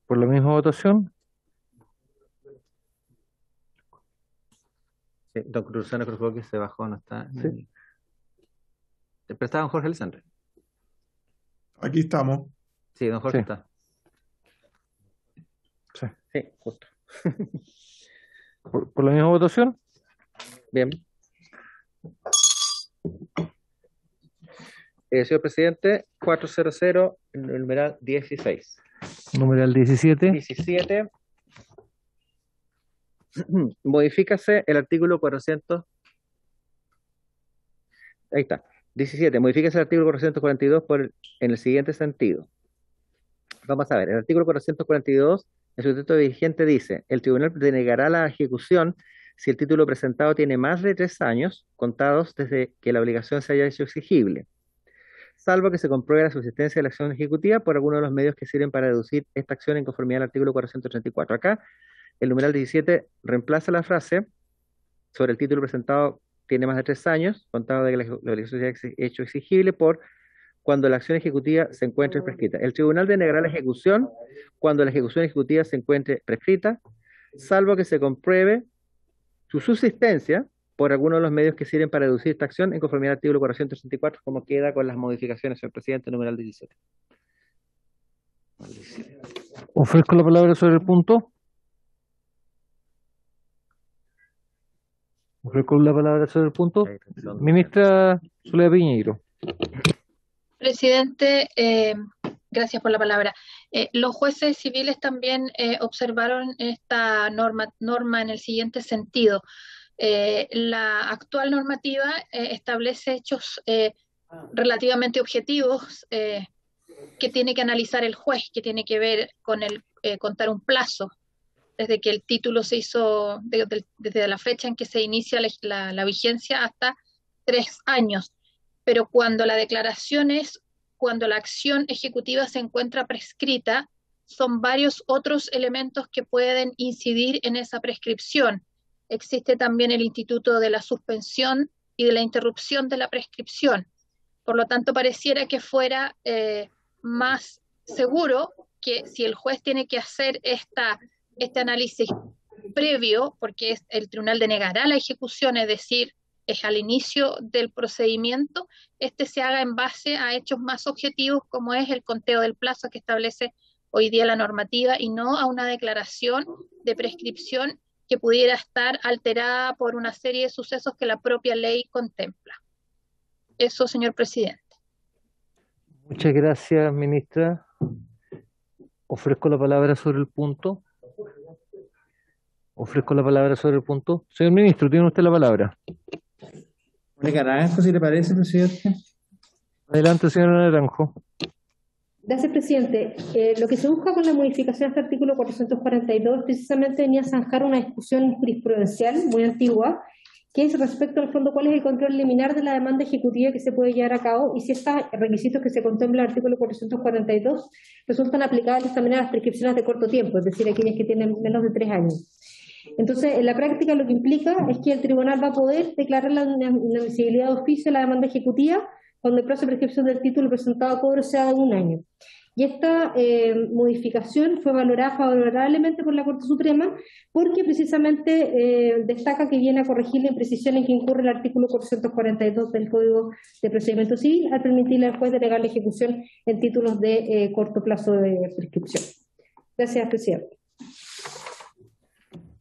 Por la misma votación. Sí, don Luciano Cruz que se bajó, no está. Sí. ¿Pero está don Jorge Alessandri? Aquí estamos. Sí, don Jorge Sí. está. Sí. Sí, justo. Por la misma votación. Bien. Señor presidente, 400, el numeral 16. Numeral 17. 17. Modifícase el artículo 400. Ahí está. 17. Modifícase el artículo 442 en el siguiente sentido. Vamos a ver. El artículo 442, en su texto vigente dice: el tribunal denegará la ejecución si el título presentado tiene más de 3 años contados desde que la obligación se haya hecho exigible, salvo que se compruebe la subsistencia de la acción ejecutiva por alguno de los medios que sirven para deducir esta acción en conformidad al artículo 434. Acá, el numeral 17 reemplaza la frase sobre el título presentado tiene más de 3 años, contado de que la obligación se haya hecho exigible por cuando la acción ejecutiva se encuentre prescrita. El tribunal denegará la ejecución cuando la ejecución ejecutiva se encuentre prescrita, salvo que se compruebe su subsistencia por alguno de los medios que sirven para deducir esta acción en conformidad al artículo 434, como queda con las modificaciones, señor presidente, numeral 17. Ofrezco la palabra sobre el punto. Ofrezco la palabra sobre el punto. Ministra Soledad Piñeiro. Presidente, gracias por la palabra. Los jueces civiles también observaron esta norma en el siguiente sentido. La actual normativa establece hechos relativamente objetivos que tiene que analizar el juez, que tiene que ver con el contar un plazo, desde que el título se hizo, desde la fecha en que se inicia la vigencia hasta 3 años. Pero cuando la declaración es, cuando la acción ejecutiva se encuentra prescrita, son varios otros elementos que pueden incidir en esa prescripción. Existe también el instituto de la suspensión y de la interrupción de la prescripción. Por lo tanto, pareciera que fuera más seguro que si el juez tiene que hacer este análisis previo, porque el tribunal denegará la ejecución, es decir, es al inicio del procedimiento, se haga en base a hechos más objetivos, como es el conteo del plazo que establece hoy día la normativa, y no a una declaración de prescripción que pudiera estar alterada por una serie de sucesos que la propia ley contempla. Eso, señor presidente. Muchas gracias, ministra. Ofrezco la palabra sobre el punto. Ofrezco la palabra sobre el punto. Señor ministro, tiene usted la palabra. Naranjo, si le parece, presidente. Adelante, señora Naranjo. Gracias, presidente. Lo que se busca con la modificación de este artículo 442 precisamente venía a zanjar una discusión jurisprudencial muy antigua, que es respecto al fondo cuál es el control liminar de la demanda ejecutiva que se puede llevar a cabo y si estos requisitos que se contemplan en el artículo 442 resultan aplicables también a las prescripciones de corto tiempo, es decir, aquellas que tienen menos de 3 años. Entonces, en la práctica lo que implica es que el tribunal va a poder declarar la inadmisibilidad de oficio de la demanda ejecutiva cuando el plazo de prescripción del título presentado a cobro sea de 1 año. Y esta modificación fue valorada favorablemente por la Corte Suprema porque precisamente destaca que viene a corregir la imprecisión en que incurre el artículo 442 del Código de Procedimiento Civil al permitirle al juez denegar la ejecución en títulos de corto plazo de prescripción. Gracias, presidente.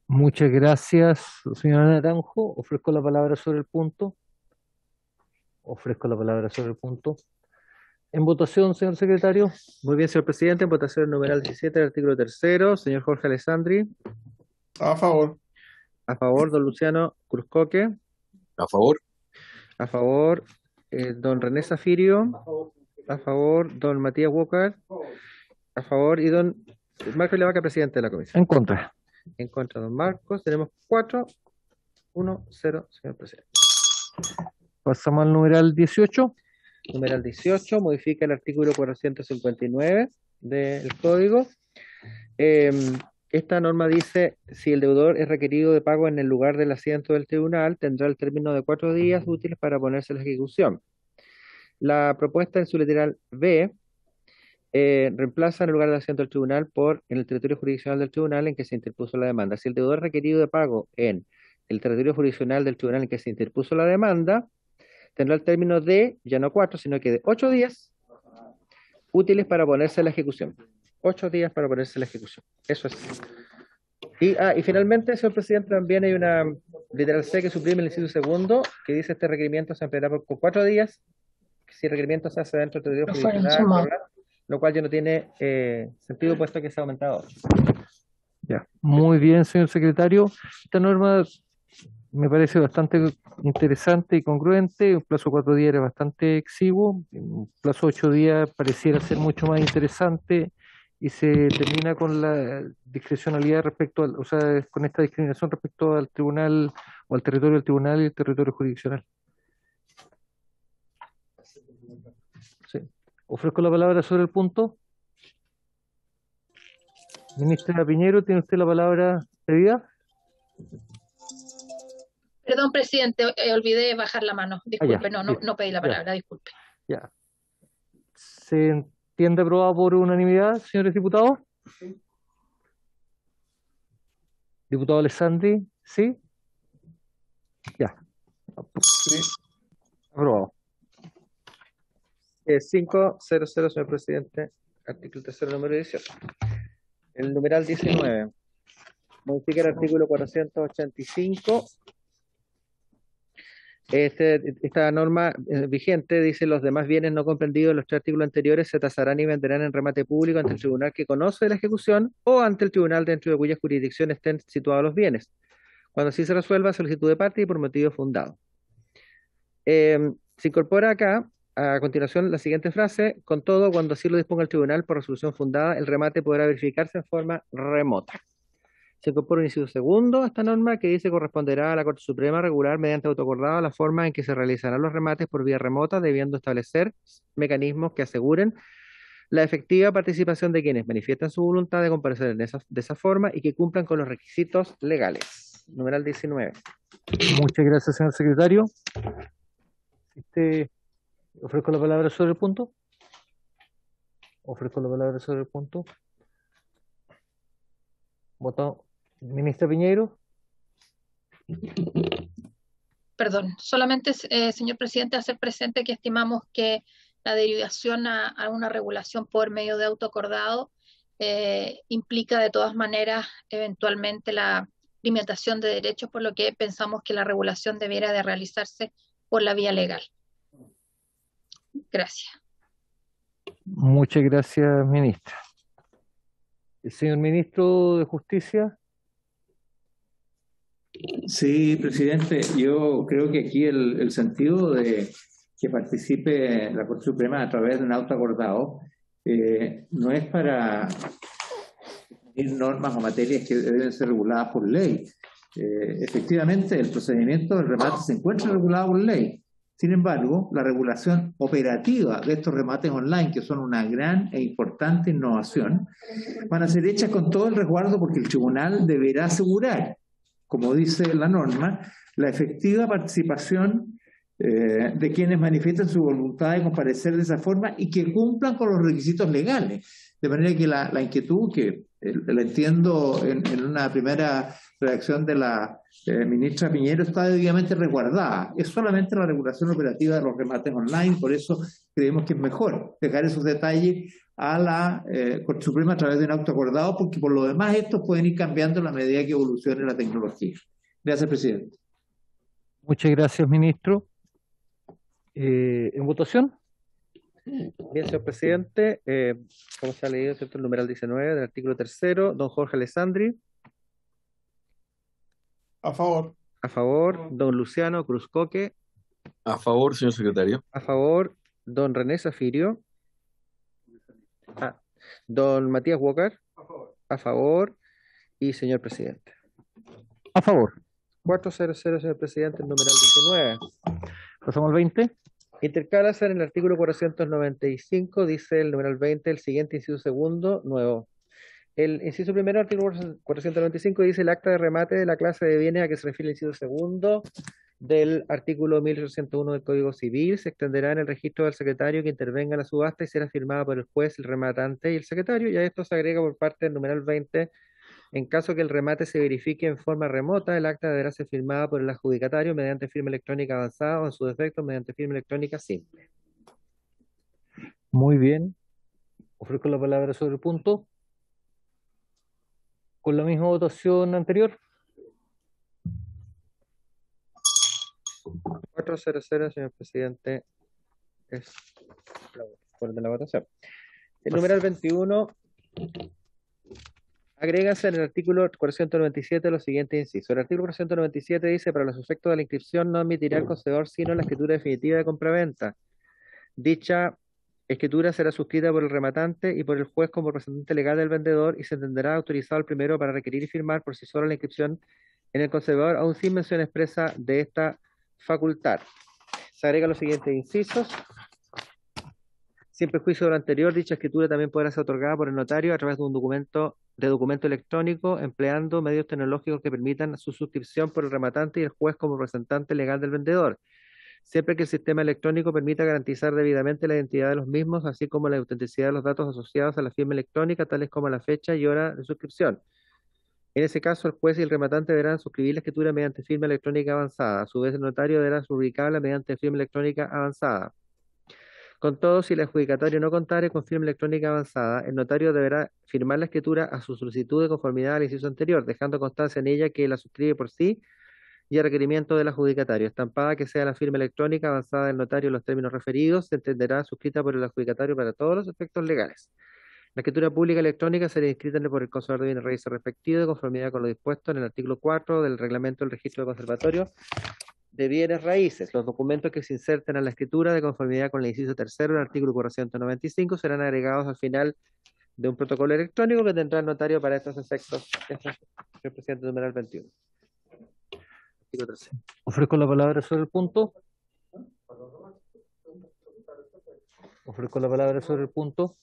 Muchas gracias, señora Naranjo. Ofrezco la palabra sobre el punto. Ofrezco la palabra sobre el punto. En votación, señor secretario. Muy bien, señor presidente. En votación el numeral 17 del artículo 3. Señor Jorge Alessandri. A favor. A favor, don Luciano Cruzcoque. A favor. A favor, don René Zafirio. A favor, don Matías Walker. A favor. Y don Marcos Levaca, presidente de la comisión. En contra. En contra, don Marcos. Tenemos 4-1-0, señor presidente. Pasamos al numeral 18. Numeral 18, modifica el artículo 459 del Código. Esta norma dice, si el deudor es requerido de pago en el lugar del asiento del tribunal, tendrá el término de 4 días útiles para ponerse a la ejecución. La propuesta en su literal B reemplaza en el lugar del asiento del tribunal por en el territorio jurisdiccional del tribunal en que se interpuso la demanda. Si el deudor es requerido de pago en el territorio jurisdiccional del tribunal en que se interpuso la demanda, tendrá el término de, ya no 4, sino que de 8 días útiles para ponerse a la ejecución. 8 días para ponerse a la ejecución. Eso es. Y finalmente, señor presidente, también hay una literal C que suprime el inciso segundo, que dice este requerimiento se empleará por 4 días, si el requerimiento se hace dentro del territorio jurisdiccional, lo cual ya no tiene sentido puesto que se ha aumentado 8. Ya. Muy bien, señor secretario. Esta norma me parece bastante interesante y congruente. Un plazo de 4 días era bastante exiguo. Un plazo de 8 días pareciera ser mucho más interesante y se termina con la discrecionalidad respecto al, o sea, con esta discriminación respecto al tribunal o al territorio del tribunal y el territorio jurisdiccional. Sí. Ofrezco la palabra sobre el punto. Ministra Piñero, ¿tiene usted la palabra pedida? Perdón, presidente, olvidé bajar la mano. Disculpe, ya, no pedí la palabra, disculpe. Ya. ¿Se entiende aprobado por unanimidad, señores diputados? Sí. Diputado Alessandri, ¿sí? Ya. Sí. Aprobado. 500, señor presidente, artículo 3, número 18. El numeral 19. Modifica el artículo 485. Esta norma vigente dice: los demás bienes no comprendidos en los 3 artículos anteriores se tasarán y venderán en remate público ante el tribunal que conoce la ejecución o ante el tribunal dentro de cuya jurisdicción estén situados los bienes, cuando así se resuelva solicitud de parte y por motivo fundado. Se incorpora acá, a continuación, la siguiente frase: con todo, cuando así lo disponga el tribunal por resolución fundada, el remate podrá verificarse en forma remota. Se incorpora un inciso segundo a esta norma que dice: corresponderá a la Corte Suprema regular mediante autoacordado la forma en que se realizarán los remates por vía remota, debiendo establecer mecanismos que aseguren la efectiva participación de quienes manifiestan su voluntad de comparecer de esa forma y que cumplan con los requisitos legales. Numeral 19. Muchas gracias, señor secretario. Ofrezco la palabra sobre el punto. Ofrezco la palabra sobre el punto. Votado. Ministra Piñero. Perdón, solamente, señor presidente, hacer presente que estimamos que la derivación a una regulación por medio de autoacordado implica de todas maneras eventualmente la limitación de derechos, por lo que pensamos que la regulación debiera de realizarse por la vía legal. Gracias. Muchas gracias, ministra. El señor ministro de Justicia. Sí, presidente, yo creo que aquí el sentido de que participe la Corte Suprema a través de un auto acordado no es para definir normas o materias que deben ser reguladas por ley. Efectivamente, el procedimiento del remate se encuentra regulado por ley. Sin embargo, la regulación operativa de estos remates online, que son una gran e importante innovación, van a ser hechas con todo el resguardo porque el tribunal deberá asegurar, como dice la norma, la efectiva participación de quienes manifiesten su voluntad de comparecer de esa forma y que cumplan con los requisitos legales. De manera que la inquietud, que la entiendo en una primera redacción de la ministra Piñero, está debidamente resguardada. Es solamente la regulación operativa de los remates online, por eso creemos que es mejor dejar esos detalles a la Corte Suprema a través de un auto acordado, porque por lo demás estos pueden ir cambiando a la medida que evolucione la tecnología. Gracias, presidente. Muchas gracias, ministro. ¿En votación? Bien, señor presidente, como se ha leído, ¿cierto?, el numeral 19 del artículo 3, don Jorge Alessandri. A favor. A favor. Don Luciano Cruzcoque. A favor, señor secretario. A favor. Don René Zafirio. Don Matías Walker. A favor. Y señor presidente. A favor. 400, señor presidente, el numeral 19. Pasamos al 20. Intercálase en el artículo 495, dice el numeral 20, el siguiente inciso segundo, nuevo. El inciso primero, artículo 495, dice el acta de remate de la clase de bienes a que se refiere el inciso segundo del artículo 1801 del Código Civil se extenderá en el registro del secretario que intervenga en la subasta y será firmada por el juez, el rematante y el secretario, y a esto se agrega por parte del numeral 20, en caso que el remate se verifique en forma remota, el acta deberá ser firmada por el adjudicatario mediante firma electrónica avanzada o en su defecto mediante firma electrónica simple. Muy bien. Ofrezco la palabra sobre el punto. Con la misma votación anterior. 400, señor presidente, es por de la votación. El numeral 21, agréganse en el artículo 497 los siguientes incisos. El artículo 497 dice, para los efectos de la inscripción no admitirá el concededor sino la escritura definitiva de compraventa. Dicha escritura será suscrita por el rematante y por el juez como representante legal del vendedor y se entenderá autorizado el primero para requerir y firmar por sí solo la inscripción en el concededor, aún sin mención expresa de esta facultad. Se agregan los siguientes incisos. Sin perjuicio de lo anterior, dicha escritura también podrá ser otorgada por el notario a través de un documento electrónico, empleando medios tecnológicos que permitan su suscripción por el rematante y el juez como representante legal del vendedor, siempre que el sistema electrónico permita garantizar debidamente la identidad de los mismos, así como la autenticidad de los datos asociados a la firma electrónica, tales como la fecha y hora de suscripción. En ese caso, el juez y el rematante deberán suscribir la escritura mediante firma electrónica avanzada. A su vez, el notario deberá rubricarla mediante firma electrónica avanzada. Con todo, si el adjudicatario no contare con firma electrónica avanzada, el notario deberá firmar la escritura a su solicitud de conformidad al inciso anterior, dejando constancia en ella que la suscribe por sí y a requerimiento del adjudicatario. Estampada que sea la firma electrónica avanzada del notario en los términos referidos, se entenderá suscrita por el adjudicatario para todos los efectos legales. La escritura pública electrónica será inscrita por el concededor de bienes raíces respectivo de conformidad con lo dispuesto en el artículo 4 del reglamento del registro de conservatorio de bienes raíces. Los documentos que se inserten en la escritura de conformidad con el inciso tercero del artículo 495 serán agregados al final de un protocolo electrónico que tendrá el notario para estos efectos. Señor presidente, numeral 21. Ofrezco la palabra sobre el punto. Ofrezco la palabra sobre el punto.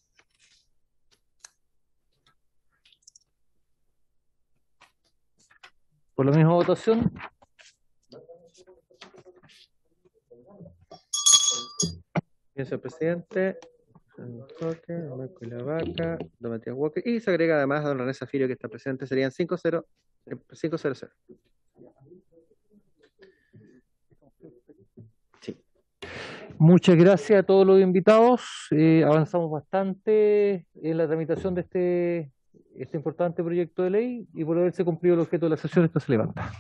Por la misma votación. Bien, señor presidente. Marco y la Vaca, don Matías Walker. Y se agrega además a don René Zafirio que está presente. Serían 500. Sí. Muchas gracias a todos los invitados. Avanzamos bastante en la tramitación de este importante proyecto de ley y por haberse cumplido el objeto de la sesión, esto se levanta.